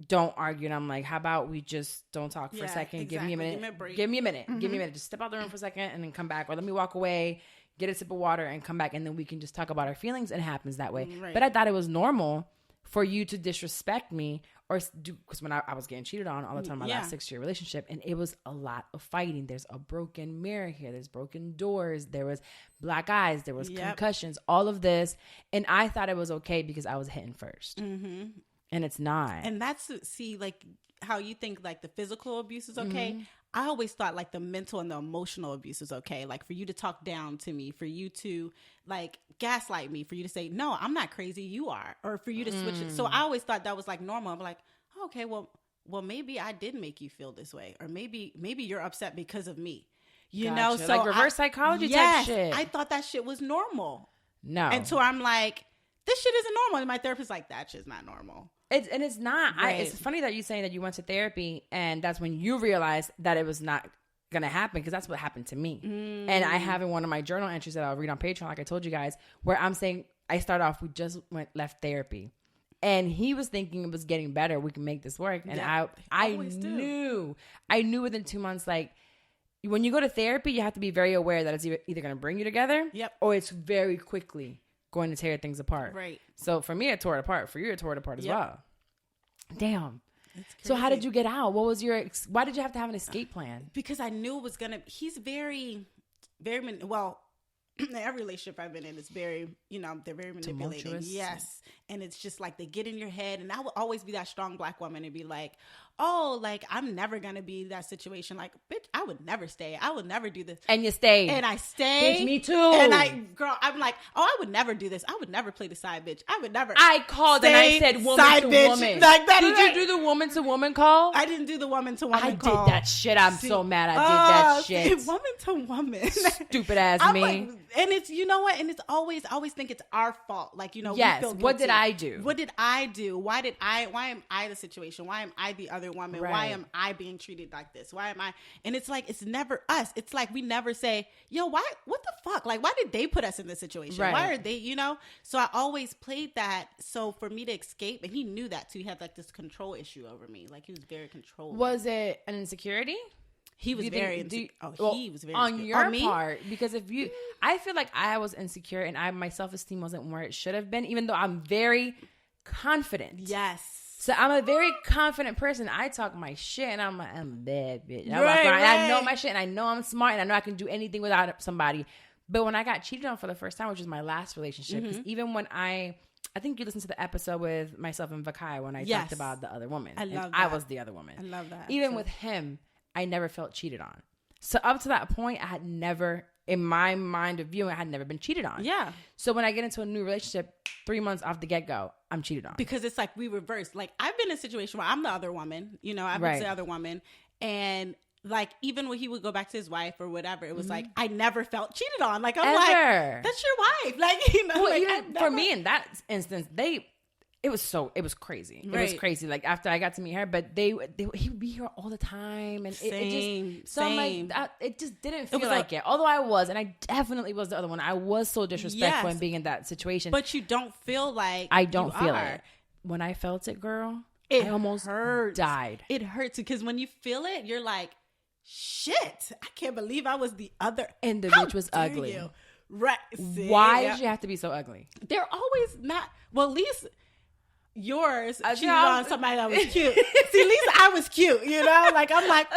don't argue. And I'm like, how about we just don't talk for a second? Exactly. Give me a minute. Give me a minute. Just step out the room for a second and then come back. Or let me walk away, get a sip of water and come back. And then we can just talk about our feelings. It happens that way. Right. But I thought it was normal for you to disrespect me or do, because when I was getting cheated on all the time in my last 6-year relationship, and it was a lot of fighting. There's a broken mirror here. There's broken doors. There was black eyes. There was concussions, all of this. And I thought it was okay because I was hitting first. Mm-hmm. And it's not. And that's, like how you think like the physical abuse is okay. Mm-hmm. I always thought like the mental and the emotional abuse is okay. Like for you to talk down to me, for you to like gaslight me, for you to say, no, I'm not crazy, you are. Or for you to switch it. So I always thought that was like normal. I'm like, oh, okay, well, maybe I did make you feel this way. Or maybe you're upset because of me. You know, so like reverse psychology type shit. I thought that shit was normal. No. And so I'm like, this shit isn't normal. And my therapist's like, that shit's not normal. It's not. Right. It's funny that you saying that you went to therapy and that's when you realized that it was not going to happen because that's what happened to me. And I have in one of my journal entries that I'll read on Patreon, like I told you guys, where I'm saying I start off, we just left therapy. And he was thinking it was getting better. We can make this work. And I knew within 2 months, like when you go to therapy, you have to be very aware that it's either going to bring you together or it's very quickly going to tear things apart. Right. So for me, it tore it apart. For you, it tore it apart as well. Damn. So how did you get out? What was why did you have to have an escape plan? Because I knew it was going to, he's very, very, well, every relationship I've been in is very, they're very manipulating. Tumultuous. Yes. And it's just like they get in your head. And I will always be that strong Black woman and be like, oh, like, I'm never going to be that situation. Like, bitch, I would never stay. I would never do this. And you stay. And I stay. Bitch, me too. And I'm like, oh, I would never do this. I would never play the side bitch. I would never. I called and I said woman side to bitch. woman. Like that. Did you do the woman to woman call? I didn't do the woman to woman call. I did that shit. I'm so mad I did that shit. Woman to woman. Stupid ass me. Like, and it's, you know what? And it's always think it's our fault. Like, yes. we feel guilty. What did I do? What did I do? Why am I the situation? Why am I the other woman? Right. Why am I being treated like this? Why am I? And it's like, it's never us. It's like, we never say, yo, what the fuck? Like, why did they put us in this situation? Right. Why are they, So I always played that. So for me to escape, and he knew that too. He had like this control issue over me. Like, he was very controlling. Was it an insecurity? He was very insecure. He was very on insecure. your On me? part, because I feel like I was insecure and my self-esteem wasn't where it should have been, even though I'm very confident. Yes. So I'm a very confident person. I talk my shit and I'm a bad bitch. And Right. I know my shit and I know I'm smart and I know I can do anything without somebody. But when I got cheated on for the first time, which was my last relationship, because even when I think you listened to the episode with myself and Vakai when I talked about the other woman. I love that. I was the other woman. I love that. Even with him, I never felt cheated on. So up to that point, I had never, in my mind of viewing, I had never been cheated on. Yeah. So when I get into a new relationship, 3 months off the get-go, I'm cheated on. Because it's like we reverse. Like, I've been in a situation where I'm the other woman, I've been the other woman. And like, even when he would go back to his wife or whatever, it was like, I never felt cheated on. Like, I'm like, that's your wife. Like, well, like, even for me in that instance, it was crazy. Right. It was crazy. Like, after I got to meet her, but he would be here all the time, and it just I'm like, it just didn't feel like it. Although I was, and I definitely was the other one. I was so disrespectful in being in that situation. But you don't feel like I don't feel it. When I felt it, girl, I almost died. It hurts because when you feel it, you're like, shit, I can't believe I was the other. And the bitch was ugly. You? Right. See, why did you have to be so ugly? They're always not. Well, at least yours cheated on somebody that was cute. See, at least I was cute, Like, I'm like,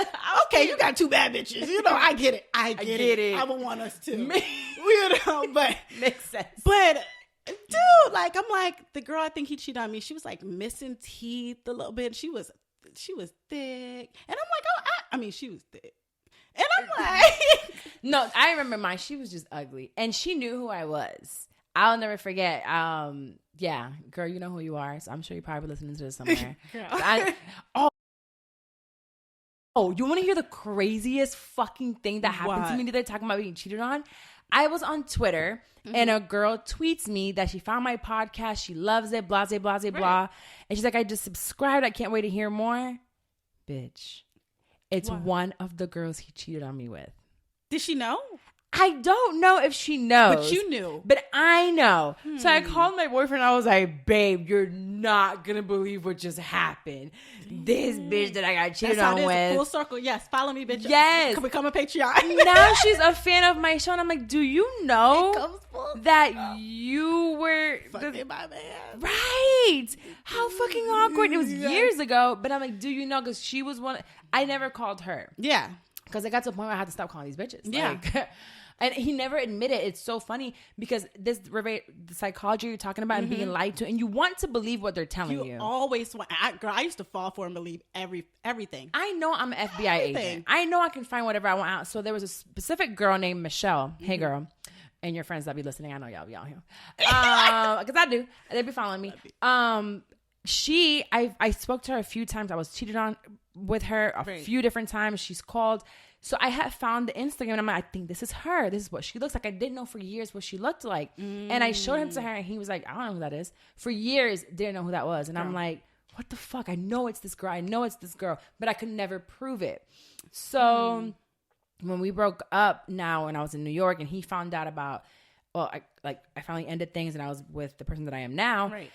okay, you got two bad bitches. I get it. I get it. I would want us to. But makes sense. But dude, like, I'm like, the girl I think he cheated on me, she was like missing teeth a little bit. She was thick. And I'm like, she was thick. And I'm like, no, I remember mine. She was just ugly. And she knew who I was. I'll never forget. Yeah, girl, you know who you are. So I'm sure you're probably listening to this somewhere. You want to hear the craziest fucking thing that happened to me today, talking about being cheated on? I was on Twitter and a girl tweets me that she found my podcast. She loves it, blah, blah, blah, blah. And she's like, I just subscribed. I can't wait to hear more. Bitch. It's one of the girls he cheated on me with. Did she know? I don't know if she knows. But you knew. But I know. So I called my boyfriend. I was like, babe, you're not going to believe what just happened. This bitch that I got cheated on with. Full circle. Yes. Follow me, bitch. Yes. Can we become a Patreon? Now she's a fan of my show. And I'm like, do you know that you were fucking my man? Right. How fucking awkward. It was years ago. But I'm like, do you know? Because she was one. I never called her. Yeah. Because I got to a point where I had to stop calling these bitches. Yeah. And he never admitted. It's so funny because the psychology you're talking about and being lied to, and you want to believe what they're telling you. You always want. Girl, I used to fall for and believe everything. I know I'm an FBI agent. I know I can find whatever I want out. So there was a specific girl named Michelle. Hey, girl. And your friends that be listening, I know y'all be out here. Because I do. They be following me. I spoke to her a few times. I was cheated on with her a few different times. She's called. So I had found the Instagram and I'm like, I think this is her. This is what she looks like. I didn't know for years what she looked like. And I showed him to her and he was like, I don't know who that is. For years, didn't know who that was. And I'm like, what the fuck? I know it's this girl. I know it's this girl. But I could never prove it. So when we broke up now and I was in New York and he found out about, I finally ended things and I was with the person that I am now. Right.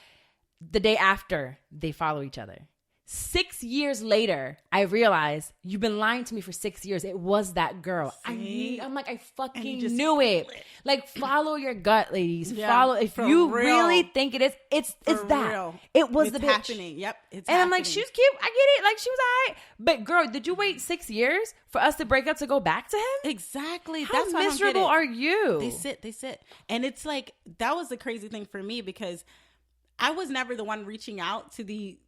The day after, they follow each other. 6 years later, I realized you've been lying to me for 6 years. It was that girl. I'm like, I fucking knew it. Like, follow your gut, ladies. Yeah, follow. If you really think it is, it's that. Real. It was the bitch. Happening. Yep. It's and happening. I'm like, she's cute. I get it. Like, she was all right. But girl, did you wait 6 years for us to break up to go back to him? Exactly. How miserable are you? They sit. And it's like, that was the crazy thing for me, because I was never the one reaching out to the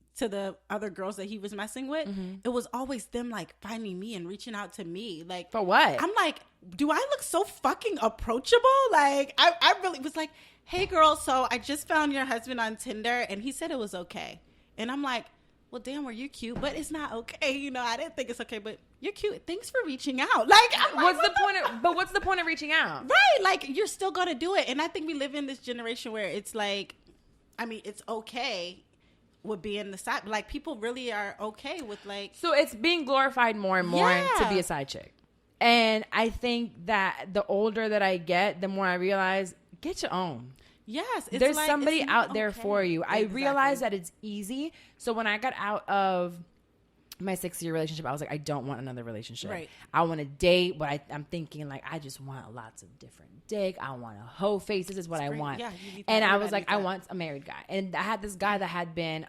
other girls that he was messing with. Mm-hmm. It was always them like finding me and reaching out to me. Like, for what? I'm like, do I look so fucking approachable? Like, I really was like, hey girl, so I just found your husband on Tinder and he said it was okay. And I'm like, well, damn, were you cute? But it's not okay. You know, I didn't think it's okay, but you're cute. Thanks for reaching out. Like, what's the point of reaching out? Right. Like, you're still going to do it. And I think we live in this generation where it's like, I mean, it's okay with being the side, like, people really are okay with, like, so it's being glorified more and more to be a side chick. And I think that the older that I get, the more I realize, get your own. Yes, there's like, somebody out there for you. Exactly. I realized that it's easy. So when I got out of my 6-year relationship, I was like, I don't want another relationship. Right. I want to date, but I'm thinking, like, I just want lots of different dick. I want a hoe face. This is what I want. Yeah, and I was like, I want a married guy. And I had this guy that had been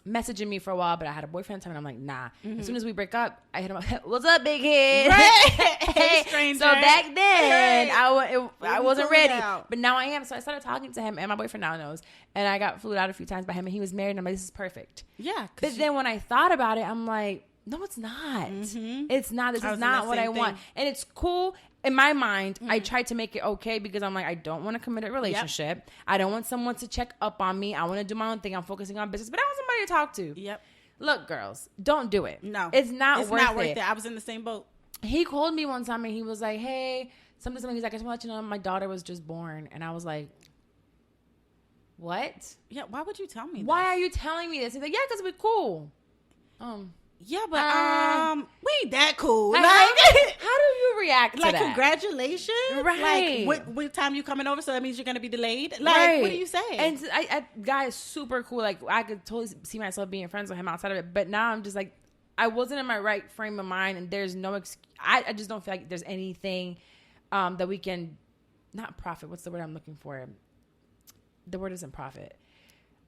messaging me for a while, but I had a boyfriend at the time, and I'm like, nah. Mm-hmm. As soon as we break up, I hit him up. What's up, big head? Right. Hey, stranger. So back then, I wasn't ready, but now I am. So I started talking to him, and my boyfriend now knows. And I got flued out a few times by him, and he was married, and I'm like, this is perfect. Yeah. But then when I thought about it, I'm like, no, it's not. Mm-hmm. It's not. This is not what I want. And it's cool. In my mind, I tried to make it okay because I'm like, I don't want to commit a relationship. Yep. I don't want someone to check up on me. I want to do my own thing. I'm focusing on business, but I want somebody to talk to. Yep. Look, girls, don't do it. No. It's not worth it. I was in the same boat. He called me one time and he was like, hey, something. He's like, I just want to let you know my daughter was just born. And I was like, what? Yeah, why would you tell me Why are you telling me this? He's like, yeah, because we're cool. Yeah, but we ain't that cool. Like, how do you react to that? Like, congratulations. Right. Like, what time you coming over? So that means you're going to be delayed? Like, what do you say? And guy is super cool. Like, I could totally see myself being friends with him outside of it. But now I'm just like, I wasn't in my right frame of mind. And there's no excuse. I just don't feel like there's anything that we can, not profit. What's the word I'm looking for? The word isn't profit.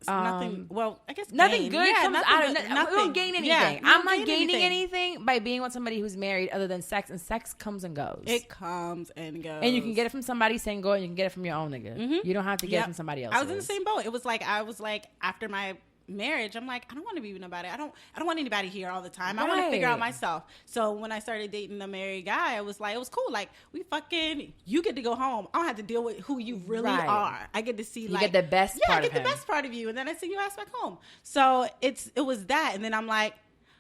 Nothing. Well, I guess nothing good comes out of nothing. We don't gain anything. Yeah, I'm not gaining anything by being with somebody who's married, other than sex. And sex comes and goes. It comes and goes. And you can get it from somebody single, and you can get it from your own nigga. Mm-hmm. You don't have to get it from somebody else. I was in the same boat. It was like I was like, after my marriage, I'm like, I don't want to be with nobody. I don't want anybody here all the time. I want to figure out myself. So when I started dating a married guy, I was like, it was cool. Like, you get to go home. I don't have to deal with who you really are. I get to see, you get the best part of him. I get the best part of you. And then I send you ass back home. So it was that. And then I'm like,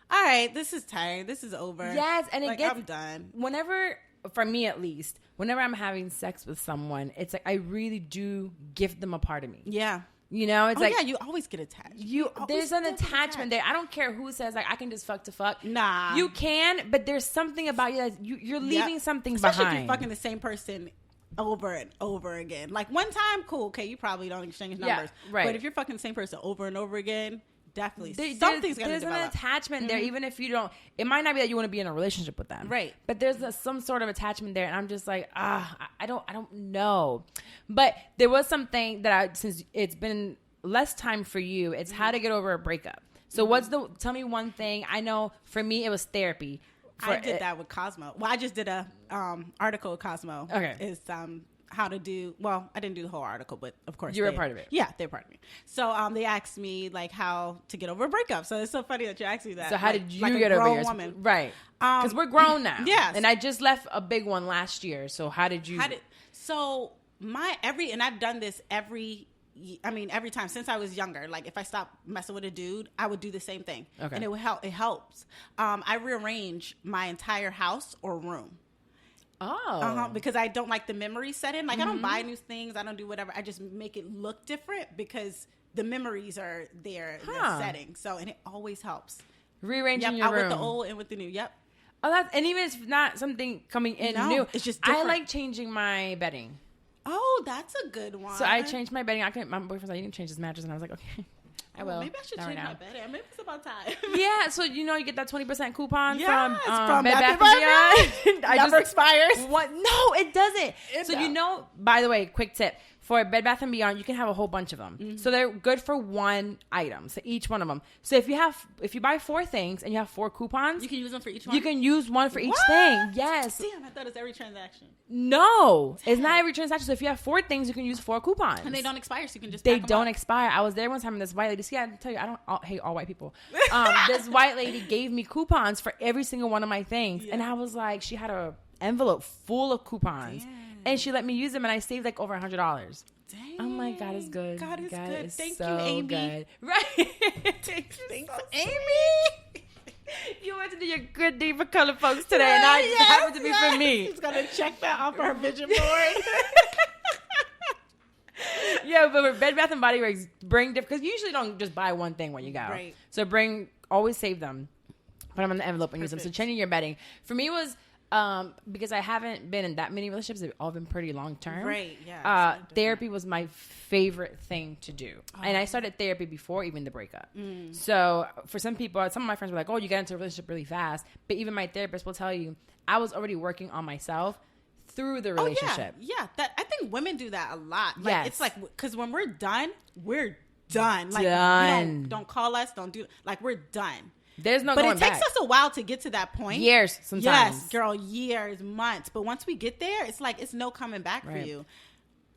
all right, this is tired. This is over. Yes. And I'm done. Whenever, for me at least, whenever I'm having sex with someone, it's like, I really do give them a part of me. Yeah. You know, it's like, yeah, you always get attached. There's an attachment there. I don't care who says, like, I can just fuck to fuck. Nah. You can, but there's something about you that you're leaving something Especially behind. If you're fucking the same person over and over again. Like, one time, cool. Okay, you probably don't exchange numbers. Yeah, right. But if you're fucking the same person over and over again, definitely. Something's going to develop. There's an attachment there, even if you don't. It might not be that you want to be in a relationship with them. Right. But there's some sort of attachment there. And I'm just like, I don't know. But there was something that since it's been less time for you, it's how to get over a breakup. So tell me one thing. I know for me, it was therapy. I did that with Cosmo. Well, I just did a article with Cosmo. Okay. It's how to do, well, I didn't do the whole article, but of course. You were a part of it. Yeah, they're part of me. So they asked me like how to get over a breakup. So it's so funny that you asked me that. So how did you get over yours? Woman. Right. Because we're grown now. Yes. And I just left a big one last year. So how did you? So and I've done this every time since I was younger. Like, if I stopped messing with a dude, I would do the same thing. Okay. And it would help. It helps. I rearrange my entire house or room. Oh. Because I don't like the memories set in. Like, I don't buy new things. I don't do whatever. I just make it look different because the memories are there, the setting. So, and it always helps. Rearranging your room. With the old and with the new. Yep. Oh, and even if it's not something coming in new. It's just different. I like changing my bedding. Oh, that's a good one. So I changed my bedding. My boyfriend's like, you didn't change his mattress. And I was like, okay. I will. Maybe I should change my bed. Maybe it's about time. Yeah, so you get that 20% coupon from Bed Bath & Beyond. Never expires. What? No, it doesn't. So by the way, quick tip. For Bed Bath & Beyond, you can have a whole bunch of them. Mm-hmm. So they're good for one item. So each one of them. So if you buy 4 things and you have 4 coupons. You can use them for each one? You can use one for each thing. Yes. Damn, I thought it's every transaction. No. It's not every transaction. So if you have 4 things, you can use 4 coupons. And they don't expire, so you can just They don't expire. I was there one time and this white lady. See, I tell you, I hate all white people. This white lady gave me coupons for every single one of my things. Yeah. And I was like, she had an envelope full of coupons. Damn. And she let me use them and I saved like over $100. Dang. Oh my God, is good. God is good. Thank so you, Amy. Good. Right. Thanks, so Amy. You went to do your good deed for color folks today, and I happened to be for me. She's gonna check that off her vision board. Yeah, but with Bed Bath and Body Works, bring different, because you usually don't just buy one thing when you go. Right. So always save them, put them in the envelope and use them. So changing your bedding for me was. Because I haven't been in that many relationships, they've all been pretty long term. Right, yeah. Therapy was my favorite thing to do. And I started therapy before even the breakup. So for some people, some of my friends were like, oh, you got into a relationship really fast. But even my therapist will tell you, I was already working on myself through the relationship. Yeah. I think women do that a lot. Like, yes. It's like, because when we're done, we're done. Like, don't call us, don't do, like, we're done. There's no going back. But it takes us a while to get to that point. Years sometimes. Yes, girl, years, months. But once we get there, it's like it's no coming back for you.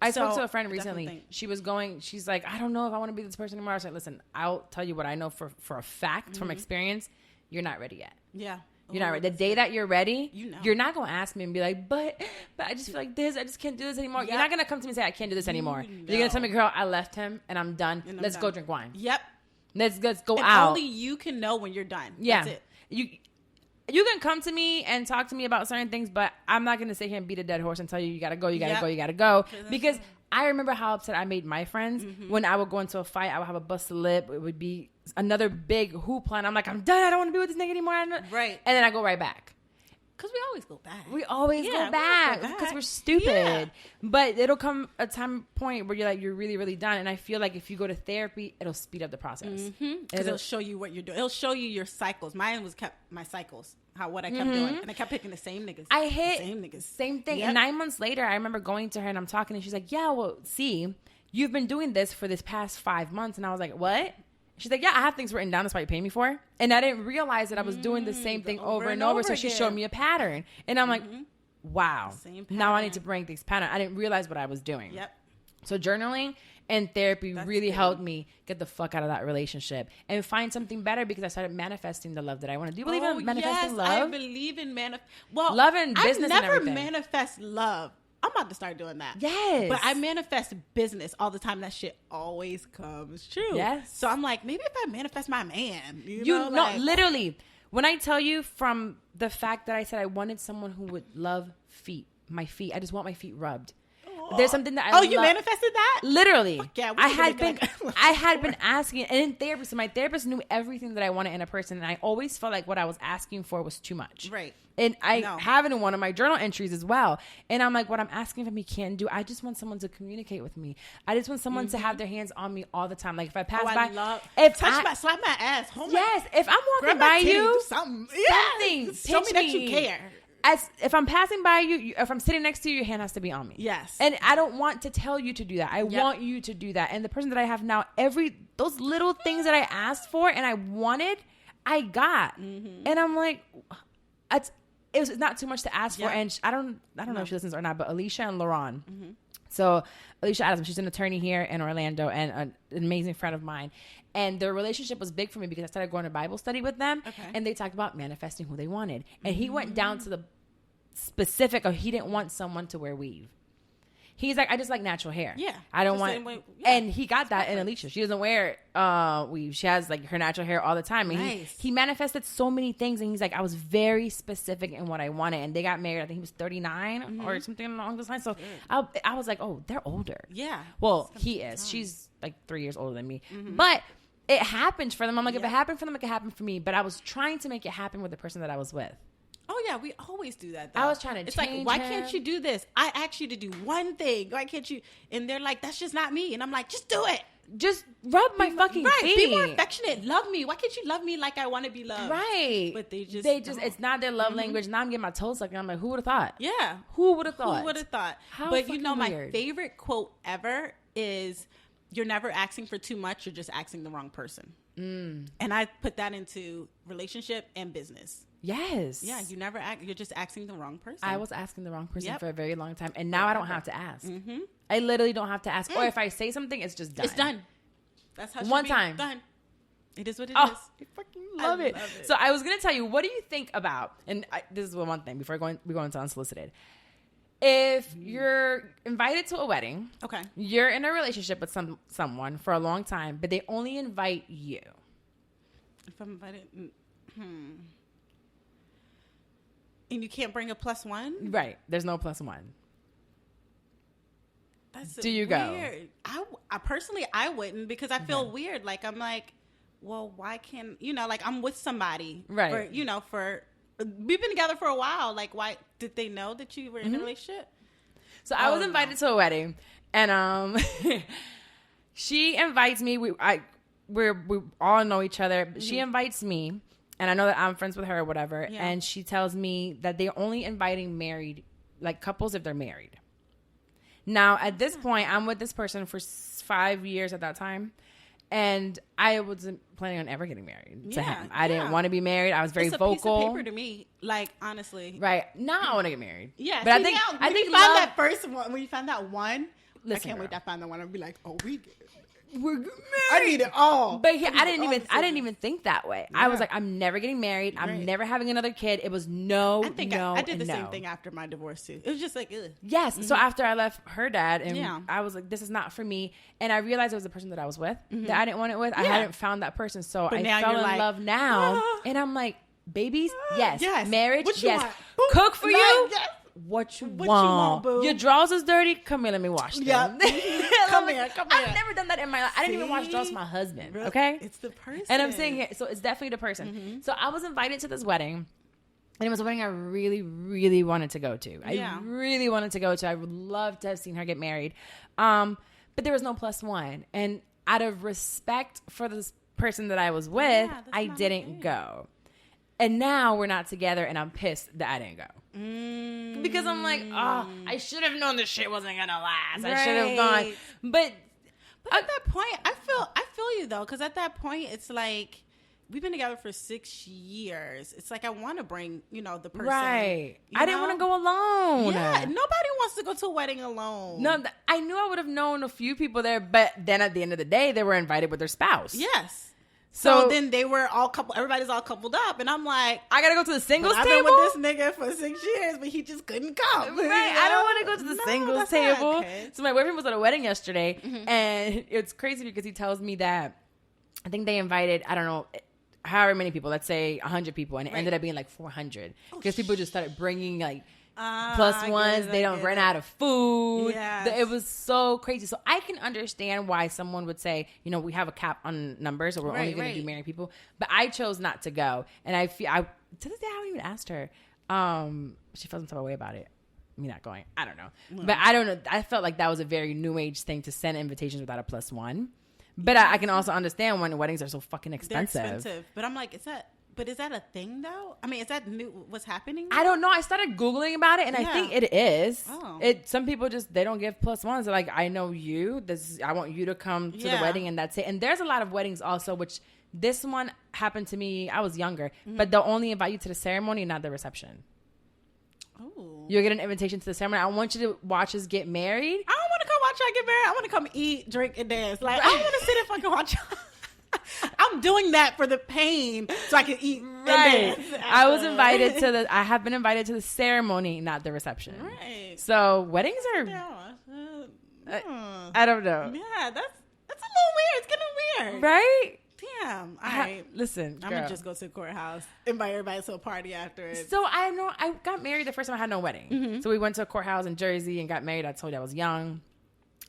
I spoke to a friend recently. She's like, I don't know if I want to be this person anymore. I was like, listen, I'll tell you what I know for a fact from experience. You're not ready yet. Yeah. You're not ready. The day that you're ready, you're not going to ask me and be like, but I just feel like this. I just can't do this anymore. Yep. You're not going to come to me and say, I can't do this anymore. You're going to tell me, girl, I left him and I'm done. Let's go drink wine. Yep. Let's go out. Only you can know when you're done. Yeah. That's it. You can come to me and talk to me about certain things, but I'm not going to sit here and beat a dead horse and tell you gotta go, you gotta go. Because I remember how upset I made my friends when I would go into a fight. I would have a busted lip. It would be another big hoopla. And I'm like, I'm done. I don't want to be with this nigga anymore. Right. And then I go right back. Because we always go back. We always go back because we're stupid. Yeah. But it'll come a point where you're like, you're really, really done. And I feel like if you go to therapy, it'll speed up the process. Because it'll show you what you're doing. It'll show you your cycles. Mine was my cycles, what I kept doing. And I kept picking the same niggas. I hit the same niggas. Same thing. Yep. And 9 months later, I remember going to her and I'm talking and she's like, yeah, well, see, you've been doing this for this past 5 months. And I was like, what? She's like, yeah, I have things written down. That's why you pay me for. And I didn't realize that I was doing the same thing over and over. So she showed me a pattern. And I'm like, wow. Now I need to break this pattern. I didn't realize what I was doing. Yep. So journaling and therapy really helped me get the fuck out of that relationship and find something better because I started manifesting the love that I want to. Do you believe in manifesting love? I believe in love and business and everything. I never manifest love. I'm about to start doing that. Yes. But I manifest business all the time. That shit always comes true. Yes. So I'm like, maybe if I manifest my man, literally. When I tell you from the fact that I said I wanted someone who would love my feet. I just want my feet rubbed. There's something that I you manifested that? Literally. Fuck yeah, I had been asking, and in therapy, so my therapist knew everything that I wanted in a person, and I always felt like what I was asking for was too much. Right. And I have it in one of my journal entries as well. And I'm like, what I'm asking from me can't do. I just want someone to communicate with me. I just want someone to have their hands on me all the time. Like if I pass by, slap my ass. If I'm walking by you, do something. Show me that you care. If I'm passing by you, if I'm sitting next to you, your hand has to be on me. Yes. And I don't want to tell you to do that. I want you to do that. And the person that I have now, those little things that I asked for and I wanted, I got. And I'm like, it was not too much to ask for. And I don't know if she listens or not, but Alicia and Lauren. So Alicia Adams, she's an attorney here in Orlando and an amazing friend of mine. And their relationship was big for me because I started going to Bible study with them. Okay. And they talked about manifesting who they wanted. And he went down to the specific of he didn't want someone to wear weave. He's like, I just like natural hair. Yeah. I don't want. And he got that in Alicia. She doesn't wear weave. She has like her natural hair all the time. And he manifested so many things. And he's like, I was very specific in what I wanted. And they got married. I think he was 39 or something along those lines. So I was like, oh, they're older. Yeah. Well, he is. She's like 3 years older than me. But it happened for them. I'm like, if it happened for them, it could happen for me. But I was trying to make it happen with the person that I was with. Oh, yeah, we always do that, though. I was trying to It's like, why can't you do this? I asked you to do one thing. Why can't you? And they're like, that's just not me. And I'm like, just do it. just rub my fucking feet. Be more affectionate. Love me. Why can't you love me like I want to be loved? Right. But they just it's not their love language. Now I'm getting my toes sucked. And I'm like, who would have thought? Yeah. Who would have thought? Who would have thought? How but you know, my weird. favorite quote ever is, "You're never asking for too much. You're just asking the wrong person." And I put that into relationship and business. Yes. Yeah, you're just asking the wrong person. I was asking the wrong person Yep. for a very long time, and now I don't have to ask. I literally don't have to ask. Or if I say something, it's just done. It's done. That's how it One should be time. done. It is what it is. I fucking love it. love it. So I was gonna tell you, what do you think about? And this is one thing before we go into Unsolicited. If you're invited to a wedding, Okay. you're in a relationship with someone for a long time, but they only invite you. If I'm invited, and you can't bring a +1, Right. There's no +1. that's Do you go? weird. I personally, I wouldn't, because I feel weird. Like, I'm like, well, why can't, like, I'm with somebody, Right. We've been together for a while. Like, why did they know that you were in a relationship? So I was invited to a wedding, and she invites me. We all know each other. She invites me, and I know that I'm friends with her or whatever. Yeah. And she tells me that they're only inviting married, like, couples if they're married. Now, at this point, I'm with this person for 5 years at that time. And I wasn't planning on ever getting married to him. I didn't want to be married. I was very vocal. It's a piece of paper to me, like, honestly. Right. Now I want to get married. Yeah. But see, I think you found that first one, when you found that one, Listen, I can't girl. wait to find that one. I'll be like, oh, we're married. I need it all. But I didn't even think that way. Yeah. I was like, I'm never getting married. I'm never having another kid. It was no. I did the same thing after my divorce too. It was just like, ugh. Yes. So after I left her dad, and Yeah. I was like, this is not for me. And I realized it was the person that I was with that I didn't want it with. I hadn't found that person. So But I now fell you're in like, love now. And I'm like, babies, yes. Yes. Marriage, What you yes. want? Boom. Cook for Like, you. yes. What you What you want? want, boo? Your drawers is dirty. Come here, let me wash them. Yep. Come here. I've never done that in my life. I didn't even wash drawers for my husband. Really? Okay, It's the person. and I'm saying it, so it's definitely the person. So I was invited to this wedding, and it was a wedding I really, really wanted to go to. I really wanted to go to. I would love to have seen her get married, but there was no +1. And out of respect for this person that I was with, I didn't go. And now we're not together, and I'm pissed that I didn't go. Because I'm like, oh, I should have known this shit wasn't gonna last. I should have gone. But at that point, I feel you though, because at that point, it's like, we've been together for 6 years. It's like, I want to bring, the person. Right. I didn't want to go alone. Yeah. Nobody wants to go to a wedding alone. No, I knew I would have known a few people there, but then at the end of the day, they were invited with their spouse. Yes. So then they were all everybody's all coupled up, and I'm like, I gotta go to the singles table. I've been with this nigga for 6 years, but he just couldn't come. Right, I don't want to go to the singles table. Okay. So my boyfriend was at a wedding yesterday, and it's crazy because he tells me that I think they invited, I don't know, however many people, let's say 100 people, and it ended up being like 400 because people just started bringing like +1s. They don't run out of food. Yes. It was so crazy. So I can understand why someone would say, we have a cap on numbers, so we're only going to do married people. But I chose not to go, and to this day I haven't even asked her. She felt some type of way about it. Me not going. I don't know, but I don't know. I felt like that was a very new age thing to send invitations without a +1. But I can also understand when weddings are so fucking expensive. They're expensive. But I'm like, is that a thing though? I mean, is that new? What's happening now? I don't know. I started Googling about it, and I think it is. Oh. Some people they don't give +1s. They're like, I know you. I want you to come to the wedding, and that's it. And there's a lot of weddings also, which this one happened to me. I was younger, but they'll only invite you to the ceremony, not the reception. Oh. You'll get an invitation to the ceremony. I want you to watch us get married. I don't want to come watch y'all get married. I want to come eat, drink, and dance. Like, I don't want to sit and fucking watch y'all. I'm doing that for the pain so I can eat and dance. I was invited to I have been invited to the ceremony, not the reception. Right. So weddings are, I don't know. Yeah, that's a little weird. It's getting weird. Right? Damn. All right. Listen, I'm going to just go to the courthouse, invite everybody to a party afterwards. So I got married the first time I had no wedding. So we went to a courthouse in Jersey and got married. I told you I was young.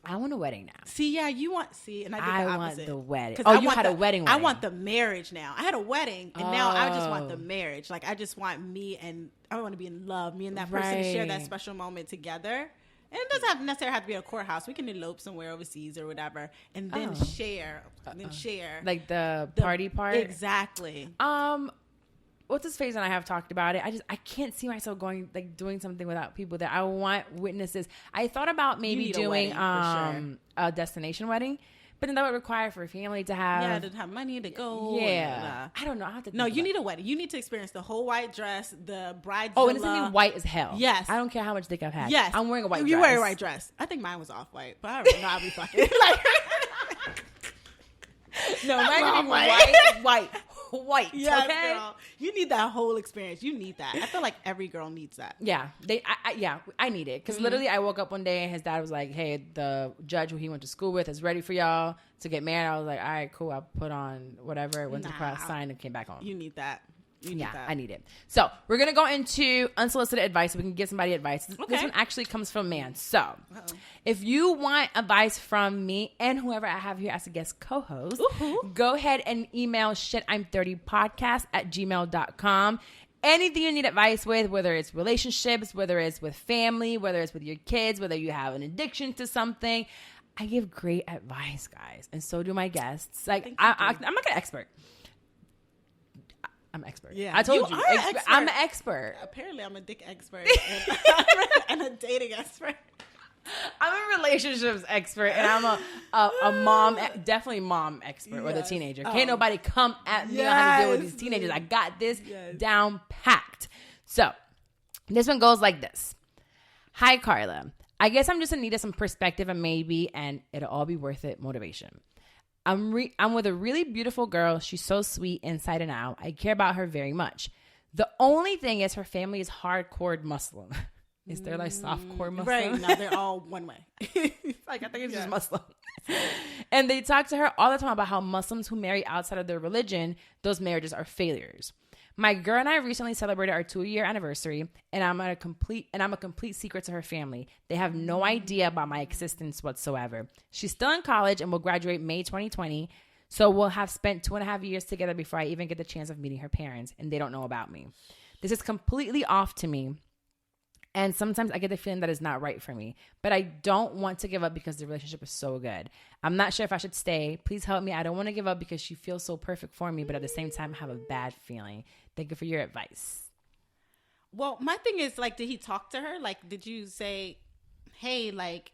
I want a wedding now. See, yeah, you want, and I did the opposite. Want the wedding. Oh, you had a wedding. I want the marriage now. I had a wedding, and now I just want the marriage. Like, I just want me, and I want to be in love. Me and that person to share that special moment together. And it doesn't necessarily have to be a courthouse. We can elope somewhere overseas or whatever, and then share. Like the party part. Exactly. What's his face? And I have talked about it. I can't see myself doing something without people there. I want witnesses. I thought about maybe doing a destination wedding, but then that would require for a family to have money to go. Yeah, I don't know. I have to. No, you need a wedding. You need to experience the whole white dress, the bride's. Oh, and it's gonna be white as hell. Yes, I don't care how much dick I've had. Yes, I'm wearing a white dress. You wear a white dress. I think mine was off white, but I don't know. I'll be fucking like. No, mine gonna be white. Yes, okay, girl. You need that whole experience. You need that. I feel like every girl needs that. Yeah, I need it because literally I woke up one day and his dad was like, "Hey, the judge who he went to school with is ready for y'all to get married." I was like, "All right, cool." I put on whatever, went to the class, signed, and came back home. You need that. I need it. So we're gonna go into unsolicited advice so we can give somebody advice. Okay. This one actually comes from a man. So if you want advice from me and whoever I have here as a guest co-host, go ahead and email shitim30podcast@gmail.com. Anything you need advice with, whether it's relationships, whether it's with family, whether it's with your kids, whether you have an addiction to something. I give great advice, guys, and so do my guests. Like I'm not an expert. I'm expert. Yeah, I told you. I'm an expert. Apparently, I'm a dick expert and a dating expert. I'm a relationships expert, and I'm a mom, definitely mom expert with a teenager. Can't nobody come at me on how to deal with these teenagers. I got this down packed. So this one goes like this. Hi, Carla. I guess I'm just in need of some perspective and it'll all be worth it motivation. I'm with a really beautiful girl. She's so sweet inside and out. I care about her very much. The only thing is her family is hardcore Muslim. Is there like softcore Muslim? Right. No, they're all one way. I think it's just Muslim. And they talk to her all the time about how Muslims who marry outside of their religion, those marriages are failures. My girl and I recently celebrated our 2-year anniversary, and I'm a complete secret to her family. They have no idea about my existence whatsoever. She's still in college and will graduate May 2020, so we'll have spent 2.5 years together before I even get the chance of meeting her parents, and they don't know about me. This is completely off to me, and sometimes I get the feeling that it's not right for me, but I don't want to give up because the relationship is so good. I'm not sure if I should stay. Please help me. I don't want to give up because she feels so perfect for me, but at the same time, I have a bad feeling. Thank you for your advice. Well, my thing is, like, did he talk to her? Like, did you say, hey, like,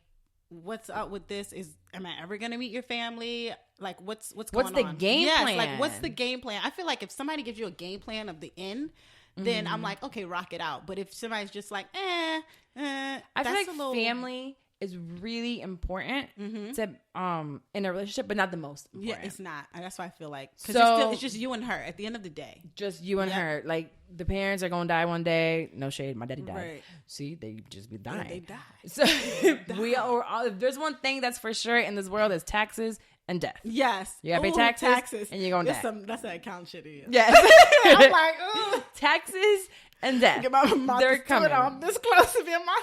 what's up with this? Am I ever going to meet your family? Like, what's going on? What's the game plan? Like, what's the game plan? I feel like if somebody gives you a game plan of the end, then I'm like, okay, rock it out. But if somebody's just like, I feel like family is really important to in a relationship, but not the most important. Yeah, it's not. That's why I feel like it's just you and her at the end of the day. Just you and her. Like the parents are gonna die one day. No shade, my daddy died. Right. See, they just be dying. Yeah, they die. So if there's one thing that's for sure in this world is taxes and death. Yes. You gotta pay taxes and you're gonna die. That's an account shit. Yes. I'm like, ooh. Taxes and death. They're coming. I'm this close to being mom.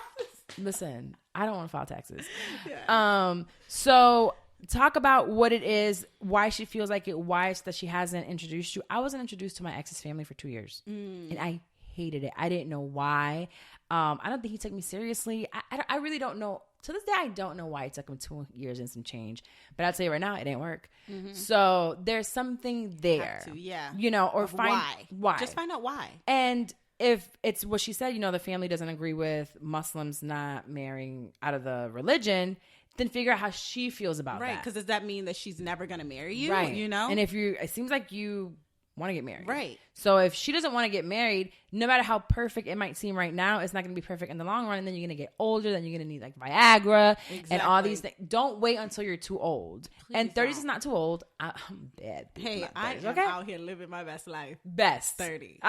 Listen, I don't want to file taxes. Yeah. So talk about what it is, why she feels like it, why that she hasn't introduced you. I wasn't introduced to my ex's family for 2 years, and I hated it. I didn't know why. I don't think he took me seriously. I really don't know. To this day, I don't know why it took him 2 years and some change. But I'll tell you right now, it didn't work. So there's something there. You know, or find why. Just find out why. And if it's what she said, you know, the family doesn't agree with Muslims not marrying out of the religion, then figure out how she feels about that. Right, because does that mean that she's never going to marry you? Right. You know? And it seems like you want to get married. Right. So if she doesn't want to get married, no matter how perfect it might seem right now, it's not going to be perfect in the long run. And then you're going to get older. Then you're going to need like Viagra and all these things. Don't wait until you're too old. Please and 30s is not too old. I'm dead. Hey, I am out here living my best life. Best. 30.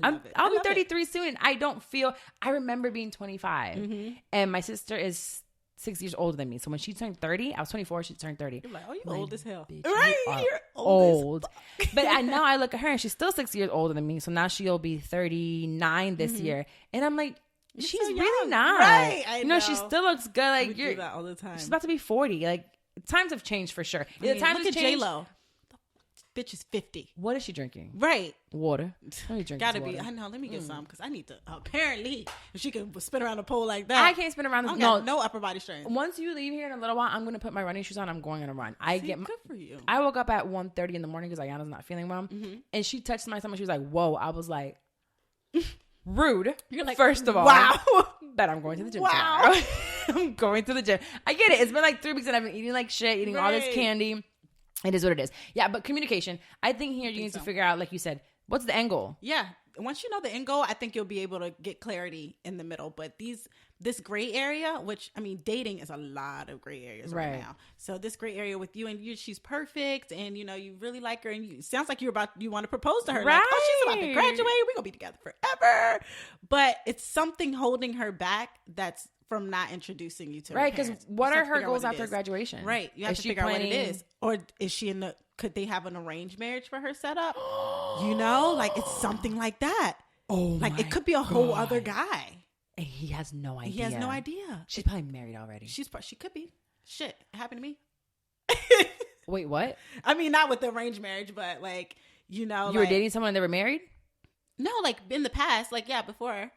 I'll be 33 soon, and I remember being 25, and my sister is 6 years older than me. So when she turned 30, I was 24. She turned 30. You're like, oh, you old as hell. Bitch, right, you're old. But now I look at her, and she's still 6 years older than me. So now she'll be 39 this year, and I'm like, she's so really not. Right, I know. She still looks good. Like we do that all the time. She's about to be 40. Like times have changed for sure. Look at J-Lo. bitch is 50. What is she drinking? Right. Water. Gotta be. I know. Let me get some because I need to. Apparently, if she can spin around the pole like that, I can't spin around the pole. No upper body strength. Once you leave here in a little while, I'm gonna put my running shoes on. I'm going on a run. Good for you. I woke up at 1:30 in the morning because Ayana's not feeling well, and she touched my stomach. She was like, "Whoa!" I was like, "Rude." You're like, first of all, wow. But I'm going to the gym tomorrow. I'm going to the gym. I get it. It's been like 3 weeks and I've been eating like shit, eating all this candy. It is what it is. Yeah, but communication. I think here you need to figure out, like you said, what's the end goal? Yeah. Once you know the end goal, I think you'll be able to get clarity in the middle. But this gray area, which, I mean, dating is a lot of gray areas right now. So this gray area with you and you, she's perfect. And, you know, you really like her. And it sounds like you want to propose to her. Right. Like, oh, she's about to graduate. We're going to be together forever. But it's something holding her back that's from not introducing you to her because what are her goals after graduation? Right. You have to figure out what it is. Or is she could they have an arranged marriage for her set up? You know, like it's something like that. Oh, like it could be a whole other guy. And he has no idea. He has no idea. She's probably married already. She could be. Shit, it happened to me. Wait, what? I mean, not with the arranged marriage, but like, you know. You were dating someone and they were married? No, like in the past, like, yeah, before.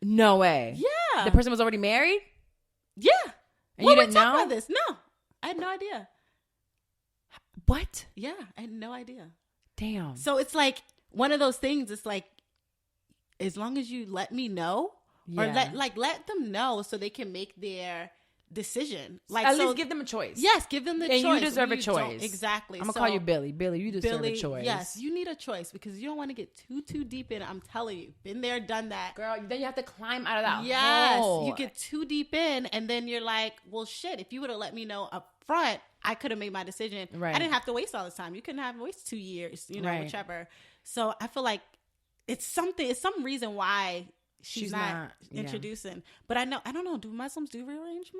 No way. Yeah. The person was already married? Yeah. And you didn't know? About this? No. I had no idea. What? Yeah, I had no idea. Damn. So it's like one of those things. It's like, as long as you let me know, or let them know so they can make their decision. Like at least give them a choice. Yes, give them the choice. And you deserve a choice. Exactly. I'm gonna call you Billy. Billy, you deserve a choice. Yes, you need a choice because you don't want to get too deep in it. I'm telling you, been there, done that. Girl, then you have to climb out of that yes, hole. You get too deep in, and then you're like, well, shit. If you would have let me know up front, I could have made my decision. Right. I didn't have to waste all this time. You couldn't have wasted 2 years. You know, whichever. So I feel like it's some reason why. She's not introducing, but I don't know. Do Muslims do arranged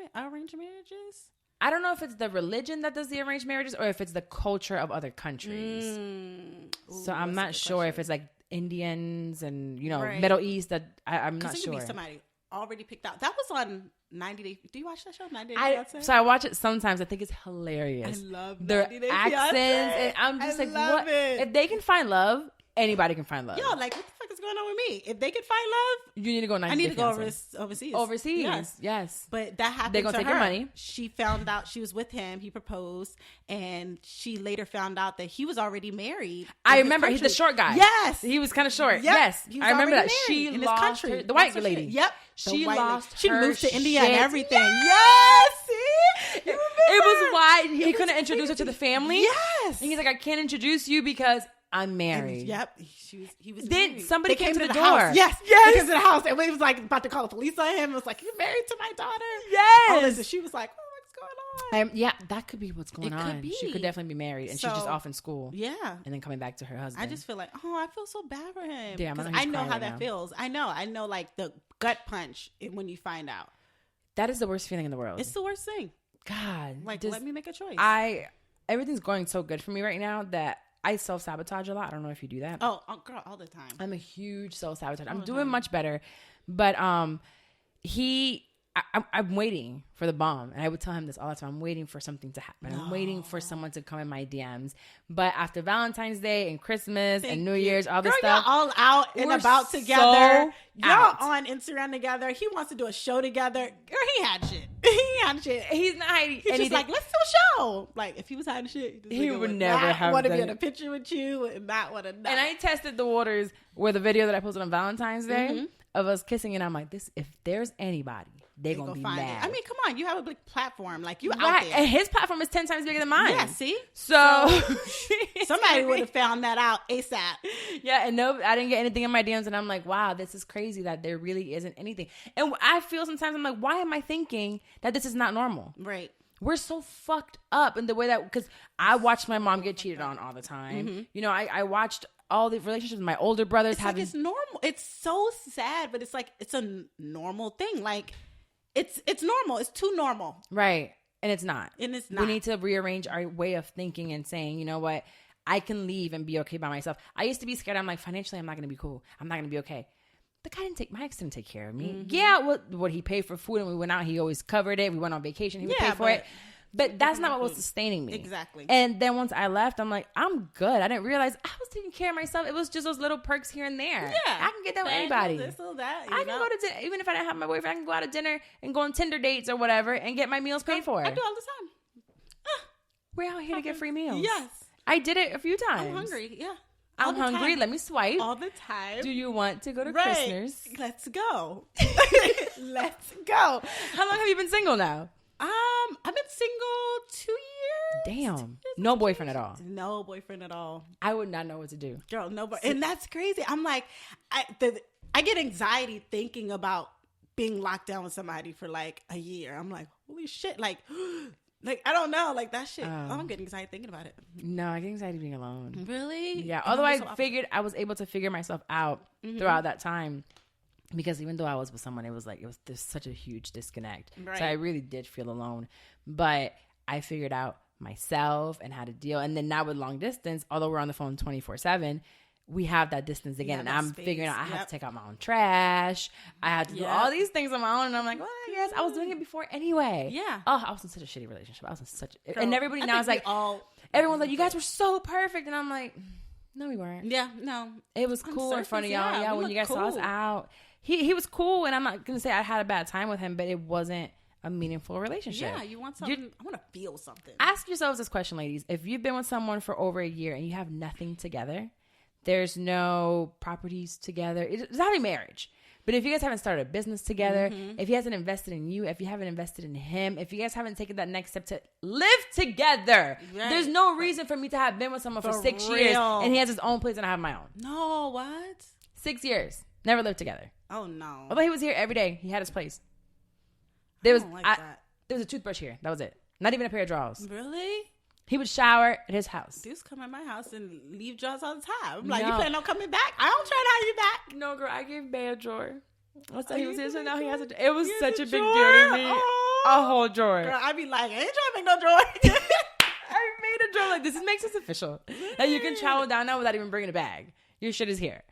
marriages? I don't know if it's the religion that does the arranged marriages or if it's the culture of other countries. Ooh, so I'm not sure if it's like Indians and Middle East. That I'm not sure. Be somebody already picked out. That was on 90 Day. Do you watch that show? 90 Day Fiancé? So I watch it sometimes. I think it's hilarious. I love their accents, and I'm just like, what? If they can find love. Anybody can find love. Yo, like, what the fuck is going on with me? If they can find love, you need to go. I need to go overseas. Overseas, yes. But that happened. They're gonna take your money. She found out she was with him. He proposed, and she later found out that he was already married. I remember he's the short guy. Yes, he was kind of short. Yep. Yes, I remember that. She in lost his country. The white lady. Yep, she lost. She moved to India and everything. Yes, see, it was why he couldn't introduce her to the family. Yes, and he's like, I can't introduce you because I'm married. And, yep. He was then married. Somebody came to the door. House. Yes. They came to the house. And he was like about to call the police on him. It was like, you're married to my daughter. Yes. And she was like, oh, what's going on? Yeah, that could be what's going on. Could be. She could definitely be married. And she's just off in school. Yeah. And then coming back to her husband. I just feel like, I feel so bad for him. Damn, I know how that feels. I know like the gut punch when you find out. That is the worst feeling in the world. It's the worst thing. God. Like, let me make a choice. Everything's going so good for me right now that I self-sabotage a lot. I don't know if you do that. Oh, girl, all the time. I'm a huge self-sabotage. I'm doing much better. But I'm waiting for the bomb. And I would tell him this all the time. I'm waiting for something to happen. I'm waiting for someone to come in my DMs. But after Valentine's Day and Christmas and New Year's, all this stuff. Y'all all out and about together. Y'all on Instagram together. He wants to do a show together. Girl, he had shit. He's not hiding anything. He's just like, let's do a show. Like, if he was hiding shit, he would never have want to be in a picture with you and not want to know. And I tested the waters with the video that I posted on Valentine's Day of us kissing. And I'm like, if there's anybody, they're going to be mad. I mean, come on. You have a big platform. Like, you out there. And his platform is 10 times bigger than mine. Yeah, see? So somebody would have found that out ASAP. Yeah, and no, I didn't get anything in my DMs. And I'm like, wow, this is crazy that there really isn't anything. And I feel sometimes, I'm like, why am I thinking that this is not normal? Right. We're so fucked up in the way that, because I watched my mom get cheated on all the time. You know, I watched all the relationships with my older brothers having. Like it's normal. It's so sad, but it's like, it's a normal thing. Like, it's normal. It's too normal. Right. And it's not. And it's not. We need to rearrange our way of thinking and saying, you know what? I can leave and be okay by myself. I used to be scared. I'm like, financially, I'm not going to be cool. I'm not going to be okay. The guy my ex didn't take care of me. Yeah, what he paid for food and we went out, he always covered it. We went on vacation, he would pay for it. But that's not what was sustaining me. Exactly. And then once I left, I'm like, I'm good. I didn't realize I was taking care of myself. It was just those little perks here and there. Yeah. I can get that with anybody. This or that, I can go to dinner. Even if I didn't have my boyfriend, I can go out to dinner and go on Tinder dates or whatever and get my meals paid for. I do all the time. We're out here to get free meals. Yes. I did it a few times. I'm hungry. Yeah. I'm hungry. Let me swipe. All the time. Do you want to go to Christmas? Let's go. Let's go. How long have you been single now? I've been single 2 years. Damn. No boyfriend at all. No boyfriend at all. I would not know what to do. Girl, no boyfriend. And that's crazy. I'm like, I get anxiety thinking about being locked down with somebody for like a year. I'm like, holy shit. Like I don't know. Like that shit. I'm getting anxiety thinking about it. No, I get anxiety being alone. Really? Yeah. Although I figured I was able to figure myself out throughout that time. Because even though I was with someone, there's such a huge disconnect. Right. So I really did feel alone. But I figured out myself and how to deal. And then now with long distance, although we're on the phone 24/7, we have that distance again. And I'm figuring out I have to take out my own trash. I have to do all these things on my own. And I'm like, well, I guess I was doing it before anyway. Yeah. Oh, I was in such a shitty relationship. I was in such and everybody now is like, everyone's like, you guys were so perfect. And I'm like, no, we weren't. Yeah, no. It was cool in front of y'all. Yeah, when you guys saw us out. He was cool, and I'm not going to say I had a bad time with him, but it wasn't a meaningful relationship. Yeah, you want something. I want to feel something. Ask yourselves this question, ladies. If you've been with someone for over a year and you have nothing together, there's no properties together. It's not a marriage. But if you guys haven't started a business together, if he hasn't invested in you, if you haven't invested in him, if you guys haven't taken that next step to live together, there's no reason for me to have been with someone for 6 years and he has his own place and I have my own. No, what? 6 years. Never lived together. Oh, no. Although he was here every day. He had his place. There was that. There was a toothbrush here. That was it. Not even a pair of drawers. Really? He would shower at his house. Dudes come at my house and leave drawers all the time. I'm like, you plan on coming back? I don't try to have you back. No, girl. I gave Bay a drawer. I said he was here, so now he has a. It was such a big deal to me. A whole drawer. Girl, I'd be like, I ain't trying to make no drawer. I made a drawer like this. It makes us official. That you can travel down now without even bringing a bag. Your shit is here.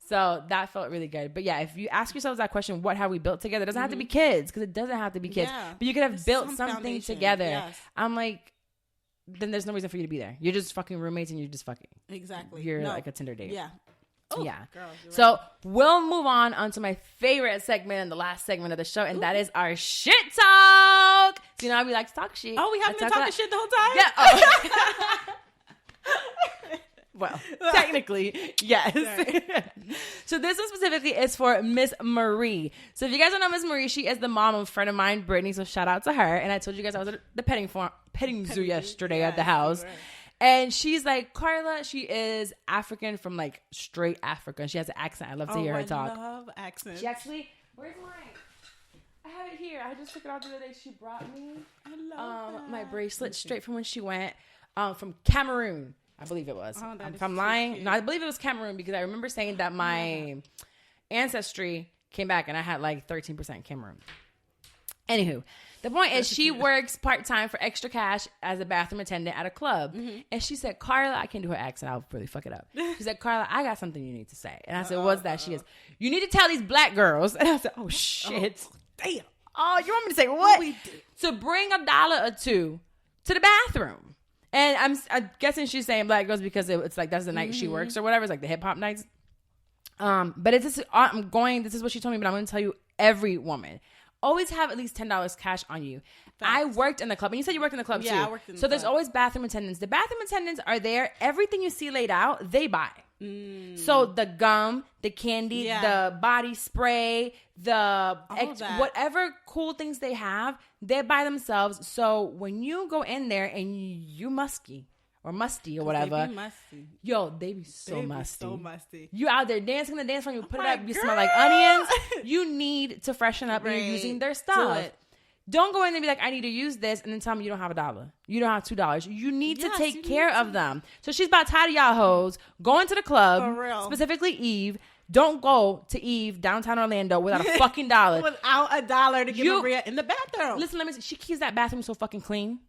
So that felt really good. But yeah, if you ask yourselves that question, what have we built together? It doesn't have to be kids, because it doesn't have to be kids. Yeah. But you could have built something together. Yes. I'm like, then there's no reason for you to be there. You're just fucking roommates and you're just fucking. Exactly. You're like a Tinder date. Yeah. Oh, yeah. Girl, so right. We'll move on to my favorite segment and the last segment of the show, and that is our shit talk. So, you know how we like to talk shit. Oh, we haven't been talking shit the whole time? Yeah. Oh. Well, technically, yes. So this one specifically is for Miss Marie. So if you guys don't know Miss Marie, she is the mom of a friend of mine, Brittany. So shout out to her. And I told you guys I was at the petting zoo yesterday at the house. Right. And she's like, Carla, she is African from like straight Africa. She has an accent. I love to hear her talk. I love accents. She actually, where's mine? I have it here. I just took it out the other day. She brought me my bracelet straight from when she went from Cameroon. I believe it was. Oh, if I'm lying, no, I believe it was Cameroon, because I remember saying that my ancestry came back and I had like 13% Cameroon. Anywho, the point is she works part-time for extra cash as a bathroom attendant at a club. Mm-hmm. And she said, Carla, I can't do her accent. I'll really fuck it up. She said, Carla, I got something you need to say. And I said, what's that? She goes, you need to tell these black girls. And I said, oh, shit. Oh, damn. Oh, you want me to say what? To bring $1 or $2 to the bathroom. And I'm guessing she's saying black girls because it's like that's the night she works or whatever. It's like the hip hop nights. But it's just, this is what she told me, but I'm going to tell you, every woman, always have at least $10 cash on you. Facts. I worked in the club. And you said you worked in the club too. Yeah, I worked in the club. So there's always bathroom attendants. The bathroom attendants are there. Everything you see laid out, they buy. So the gum, the candy, the body spray, whatever cool things they have, they buy themselves. So when you go in there and you musty or whatever, they be so musty. You out there dancing the dance floor, you put it up, you smell like onions. You need to freshen up and you're using their stuff. Don't go in and be like, I need to use this, and then tell me you don't have $1. You don't have $2. You need to take care of them. So she's about tired of y'all hoes going to the club, for real. Specifically Eve. Don't go to Eve downtown Orlando without a fucking $1. Without $1 to give Maria in the bathroom. Listen, let me see. She keeps that bathroom so fucking clean.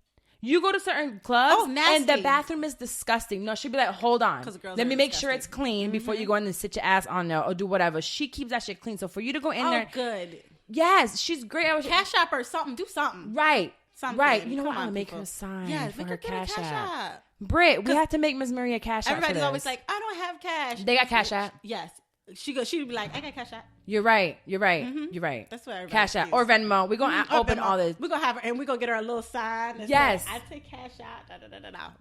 You go to certain clubs and the bathroom is disgusting. No, she'd be like, hold on. Let me make sure it's clean before you go in and sit your ass on there or do whatever. She keeps that shit clean. So for you to go in there. Good. Yes, she's great. Cash shop or something. Do something. Right. something. Right. You know what? I'm going to make her sign for her Cash App. Britt, we have to make Miss Maria Cash App. Everybody's always like, I don't have cash. They got Cash App? Yes. She'd be like, I got Cash App. You're right. You're right. That's what everybody Cash App sees. or Venmo. We're going to open all this. We're going to have her, and we're going to get her a little sign. Yes. I take Cash App.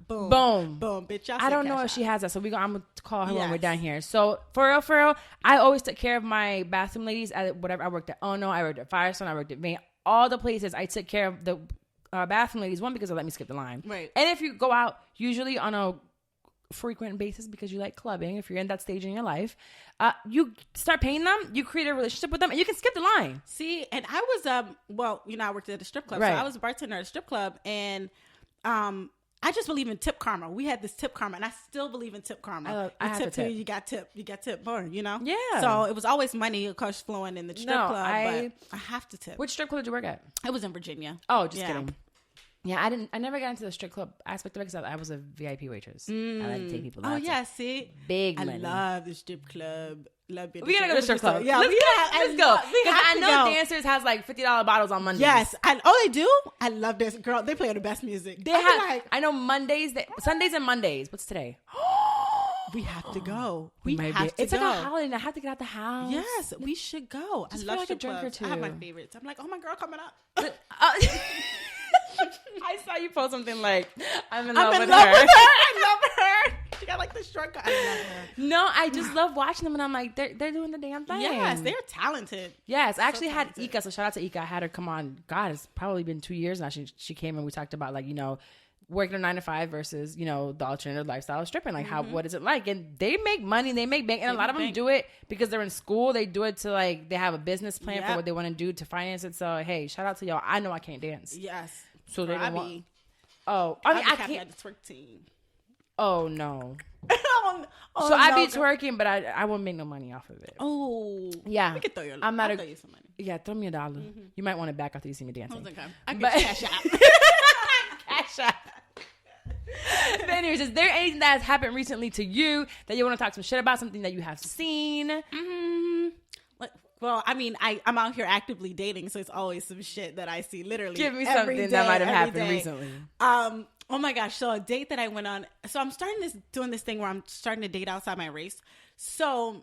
Boom. Boom. Boom. Bitch, y'all I don't know if she has that, so I'm going to call her when we're done here. So, for real, I always took care of my bathroom ladies at whatever. I worked at Ono, I worked at Firestone, I worked at Maine. All the places I took care of the bathroom ladies. One, because they let me skip the line. Right. And if you go out, usually on a frequent basis because you like clubbing, if you're in that stage in your life, you start paying them, you create a relationship with them, and you can skip the line. See, and I was I worked at a strip club, so I was a bartender at a strip club, and I just believe in tip karma. We had this tip karma, and I still believe in tip karma. I have tip to tip. you got tip more, you know? Yeah. So it was always money, of course, flowing in the strip club, but I have to tip. Which strip club did you work at? It was in Virginia. Oh, just kidding. Yeah, I never got into the strip club aspect of it because I was a VIP waitress. I like to take people out. Oh, yeah, see? Big money. I love the strip club. Love being we gotta go to the strip club. Yeah, let's go. Because I know dancers has like $50 bottles on Mondays. Yes. They do? I love this. Girl, they play the best music. I know Sundays and Mondays. What's today? We have to go. It's like a holiday and I have to get out the house. Yes, we should go. I love like a drink or two. I have my favorites. I'm like, oh, my girl coming up. I saw you post something like, I'm in love love with her. I love her. She got like the shortcut. I love her. No, I just love watching them, and I'm like, they're doing the damn thing. Yes, they're talented. Yes, I actually had Ika, so shout out to Ika. I had her come on. God, it's probably been 2 years now. She came and we talked about like, you know, working a 9 to 5 versus, you know, the alternative lifestyle of stripping. Like what is it like? And they make money, they make bank, and a lot of them do it because they're in school. They do it to like, they have a business plan for what they want to do to finance it. So hey, shout out to y'all. I know I can't dance. Yes. So they don't want. Oh, I mean, I can't. The twerk team. Oh no. I be twerking, but I won't make no money off of it. Oh yeah. We could throw you. I'll throw you some money. Yeah, throw me $1. You might want it back after you see me dancing. I can cash out. Cash out. But anyways, is there anything that has happened recently to you that you want to talk some shit about? Something that you have seen? Well, I mean, I'm out here actively dating, so it's always some shit that I see literally. Give me something that might have happened recently. Oh my gosh. So a date that I went on. So I'm doing this thing where I'm starting to date outside my race. So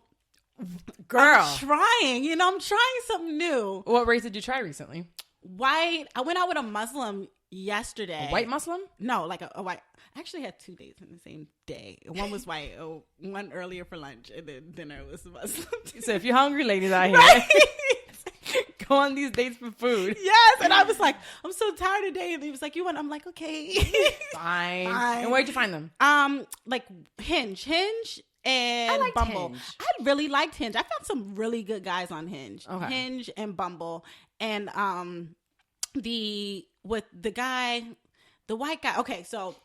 girl, I'm trying something new. What race did you try recently? White. I went out with a Muslim yesterday. A white Muslim? No, like a white. I actually had 2 dates in the same day. One was white, one earlier for lunch, and then dinner was Muslim. So if you're hungry, ladies out here, go on these dates for food. Yes, and I was like, I'm so tired of dating. And he was like, you want? I'm like, okay, fine. And where'd you find them? Like Hinge, and Bumble. Hinge. I really liked Hinge. I found some really good guys on Hinge. Okay. Hinge and Bumble, and the guy, the white guy. Okay, so.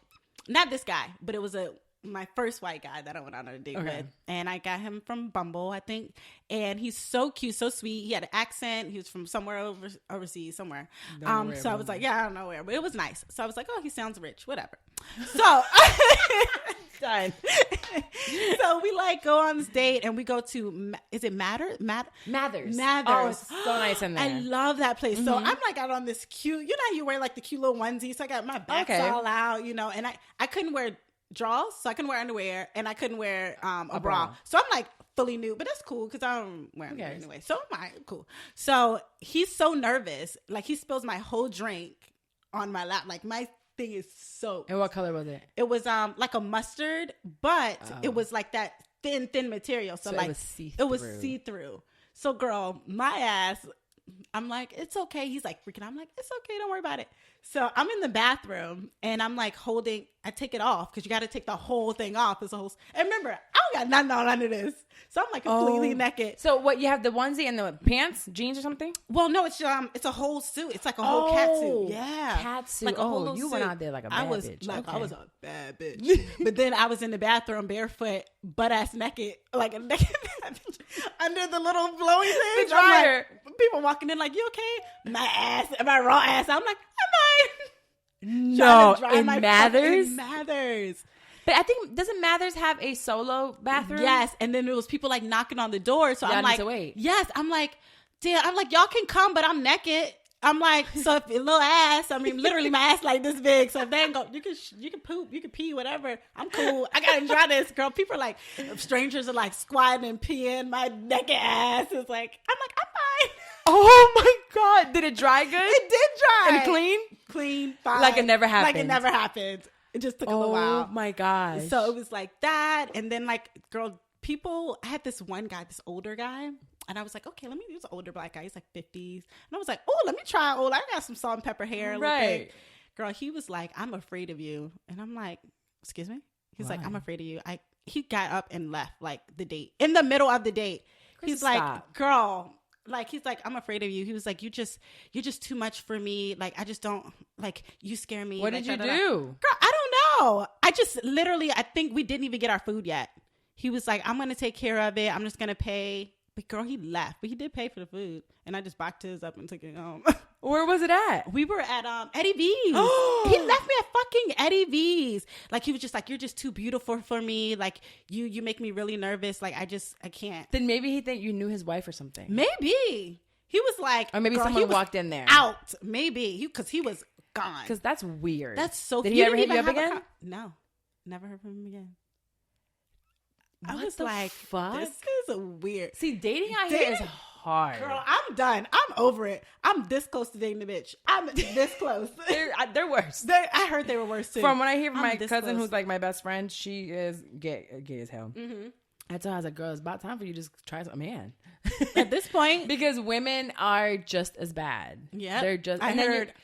Not this guy, but it was my first white guy that I went on a date with. And I got him from Bumble, I think. And he's so cute, so sweet. He had an accent. He was from somewhere overseas, somewhere. So I was like, yeah, I don't know where. But it was nice. So I was like, oh, he sounds rich. Whatever. So done. So we like go on this date and we go to, is it Mathers? Oh, it's so nice in there. I love that place. So I'm like out on this cute, you know how you wear like the cute little onesie. So I got my back's all out, you know, and I couldn't wear drawers, so I couldn't wear underwear, and I couldn't wear a bra. So I'm like fully nude, but that's cool because I don't wear underwear anyway. So I'm like, cool. So he's so nervous. Like he spills my whole drink on my lap. Like my thing is soaked. And what color was it? It was like a mustard, but it was like that thin material. So like it was see-through. So girl, my ass, I'm like, it's okay. He's like freaking out. I'm like, it's okay. Don't worry about it. So I'm in the bathroom and I'm like I take it off because you got to take the whole thing off. And remember, I don't got nothing on under this. So I'm like completely naked. So what, you have the onesie and the pants, jeans or something? Well, no, it's a whole suit. It's like a whole cat suit. Yeah. Cat suit. Like a whole you suit. went out there like a bad bitch. Like, I was a bad bitch. But then I was in the bathroom barefoot, butt ass naked, like a naked bad bitch under the little blowing thing. The dryer. Like, people walking in like, you okay? My raw ass. I'm like, no, in Mathers? In Mathers. But I think, doesn't Mathers have a solo bathroom? Yes, and then there was people like knocking on the door. So I'm like, to wait. Yes, I'm like, damn. I'm like, y'all can come, but I'm naked. I'm like, so if your little ass, I mean, literally my ass like this big. So if they ain't go, you can poop, you can pee, whatever. I'm cool. I gotta enjoy this, girl. People are like, strangers are like squatting and peeing. My naked ass is like, I'm fine. Oh my God. Did it dry good? It did dry. And clean? Clean, fine. Like it never happened. Like it never happened. It just took a little while. Oh my gosh. So it was like that. And then like, girl, I had this one guy, this older guy. And I was like, okay, let me use an older black guy. He's like 50s. And I was like, oh, let me try old. I got some salt and pepper hair. Right. Girl, he was like, I'm afraid of you. And I'm like, excuse me? He's like, I'm afraid of you. He got up and left like the date. In the middle of the date. He's like, girl, like, he's like, I'm afraid of you. He was like, you're just too much for me. Like, I just don't, like, you scare me. What did you do? Girl, I don't know. I just literally, I think we didn't even get our food yet. He was like, I'm going to take care of it. I'm just going to pay. But girl, he left. But he did pay for the food. And I just boxed his up and took it home. Where was it at? We were at Eddie V's. He left me at fucking Eddie V's. Like, he was just like, you're just too beautiful for me. Like, you make me really nervous. Like, I can't. Then maybe he think you knew his wife or something. Maybe. He was like. Or maybe someone walked in there. Out. Maybe. Because he was gone. Because that's weird. That's so. Did he ever hit you up again? No. Never heard from him again. What I was the like, fuck? This is a weird. See, dating out here is hard. Girl, I'm done. I'm over it. I'm this close to dating the bitch. I'm this close. They're worse. I heard they were worse too. From what I hear from my cousin, who's like my best friend, she is gay as hell. Mm-hmm. I told her, I was like, girl, it's about time for you to just try a man. At this point. Because women are just as bad. Yeah. They're just. I heard.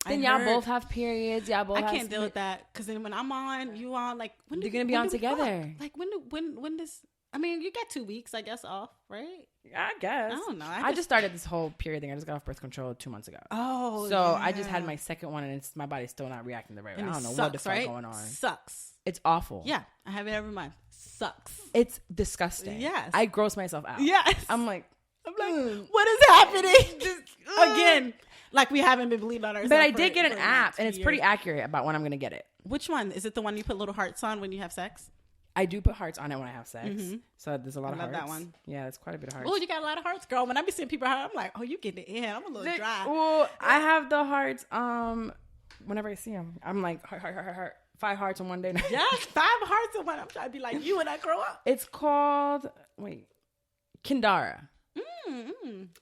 Then y'all both have periods. Y'all both. I can't deal with that because then when I'm on, you on. Like when you're gonna be on together. Like when this. I mean, you got 2 weeks, I guess, off, right? I guess. I don't know. I just started this whole period thing. I just got off birth control 2 months ago. Oh, so yeah. I just had my second one, and my body's still not reacting the right way. I don't know what the fuck going on. Sucks. It's awful. Yeah, I have it every month. Sucks. It's disgusting. Yes. I gross myself out. Yes. I'm like, what is happening? Again. Like we haven't been believing on ourselves. But I did get an app, and it's pretty accurate about when I'm going to get it. Which one? Is it the one you put little hearts on when you have sex? I do put hearts on it when I have sex. Mm-hmm. So there's a lot of hearts. I love that one. Yeah, it's quite a bit of hearts. Oh, you got a lot of hearts, girl. When I be seeing people heart, I'm like, oh, you getting it in. I'm a little dry. Well, I have the hearts whenever I see them. I'm like, heart. 5 hearts in one day. Yes, 5 hearts in one. I'm trying to be like you when I grow up. It's called, Kindara.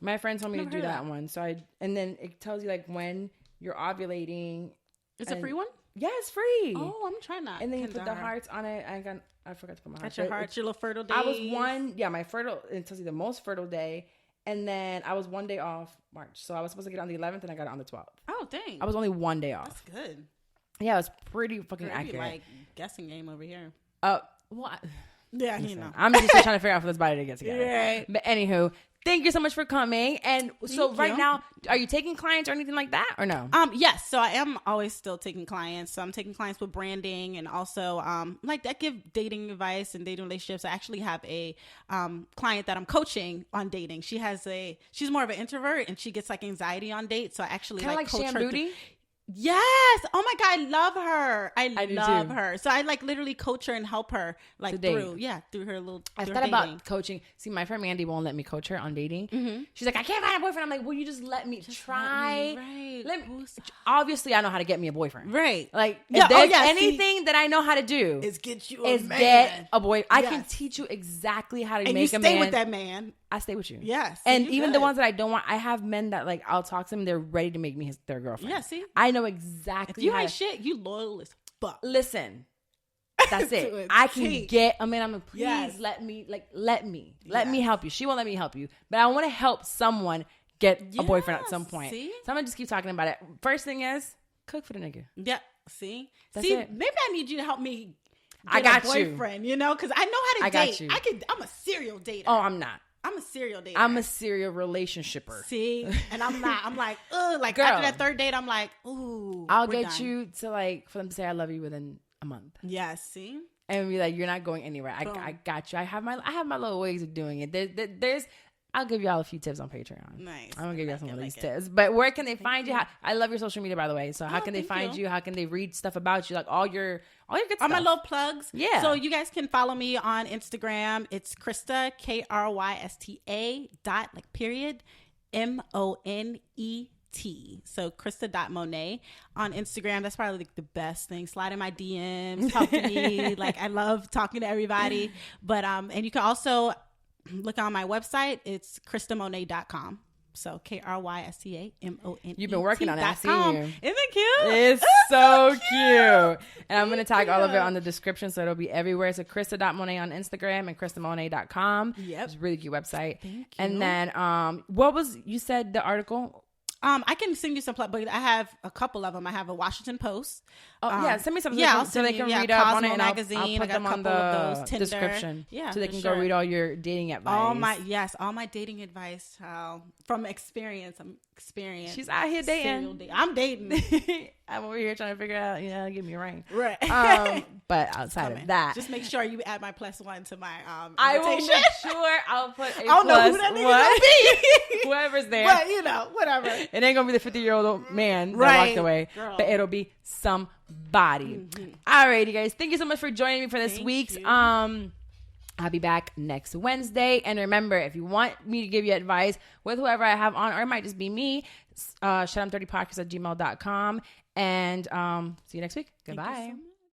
My friend told me to do that one. So and then it tells you like when you're ovulating. It's a free one? Yeah, it's free. Oh, I'm trying that. And then you put the hearts on it. I forgot to put my heart. That's your heart, your little fertile day. I was my fertile, it tells you the most fertile day. And then I was 1 day off March. So I was supposed to get on the 11th and I got it on the 12th. Oh, dang. I was only 1 day off. That's good. Yeah, it was pretty fucking accurate. Like guessing game over here. Yeah, you know. I'm just trying to figure out for this body to get together. Right. But anywho, thank you so much for coming. And so right now, are you taking clients or anything like that or no? Yes. So I am always still taking clients. So I'm taking clients with branding and also like I give dating advice and dating relationships. I actually have a client that I'm coaching on dating. She's more of an introvert and she gets like anxiety on dates. So I actually like coach Sham her Booty? Yes. Oh my God. I love her. I love too. her. So I like literally coach her and help her like through her little. I thought about coaching. See, my friend Mandy won't let me coach her on dating. Mm-hmm. She's like, I can't find a boyfriend. I'm like, well, you just let me try. Obviously, I know how to get me a boyfriend. Right. Like, if there's anything that I know how to do is get you a man. Get a boy. I can teach you exactly how to make a man. And you stay with that man. I stay with you. Yes. And even the ones that I don't want, I have men that like, I'll talk to them. They're ready to make me their girlfriend. Yeah, see? I know exactly. If you ain't shit, you loyal as fuck. Listen. That's it. I can get a man. I'm like, please let me help you. She won't let me help you. But I want to help someone get a boyfriend at some point. See? So I'm going to just keep talking about it. First thing is, cook for the nigga. Yeah. See? That's it. Maybe I need you to help me I got a boyfriend, you know? Because I know how to date. Got you. I'm a serial dater. Oh, I'm not. I'm a serial dater. I'm a serial relationshipper. See? And I'm not. I'm like, ugh. Like, girl, after that third date, I'm like, ooh. I'll get you to, like, for them to say I love you within a month. Yeah, see? And be like, you're not going anywhere. I got you. I have my little ways of doing it. I'll give y'all a few tips on Patreon. Nice. I'm going to give y'all some of these tips. But where can they find you? I love your social media, by the way. So how can they find you? How can they read stuff about you? Like all your good stuff. All my little plugs. Yeah. So you guys can follow me on Instagram. It's Krysta, Krysta, .. .period, Monet. So Krysta.Monet on Instagram. That's probably like the best thing. Slide in my DMs, talk to me. Like, I love talking to everybody. But and you can also look on my website. It's KrystaMonet.com. So KrystaMonet. You've been working on it. I see you. Isn't it cute? It's so cute. And I'm going to tag all of it on the description, so it'll be everywhere. So Krysta.Monet on Instagram and KrystaMonet.com. Yep. It's a really cute website. Thank you. And then what was, you said the article? I can send you some, but I have a couple of them. I have a Washington Post. Yeah, send me some. Yeah, so they can read Cosmo up on it, and magazine. I'll put them on the description. Yeah, so they can go read all your dating advice. All my dating advice from experience. She's out here dating. I'm dating. I'm over here trying to figure out, give me a ring. Right. But outside of that, just make sure you add my +1 to my I will make sure I'll put a I don't know who that nigga be. Whoever's there. But whatever. It ain't gonna be the 50-year-old man that walked away, girl. but it'll be somebody. All right, you guys. Thank you so much for joining me for this week's. I'll be back next Wednesday. And remember, if you want me to give you advice with whoever I have on, or it might just be me, shutdown30podcast@gmail.com. And see you next week. Goodbye.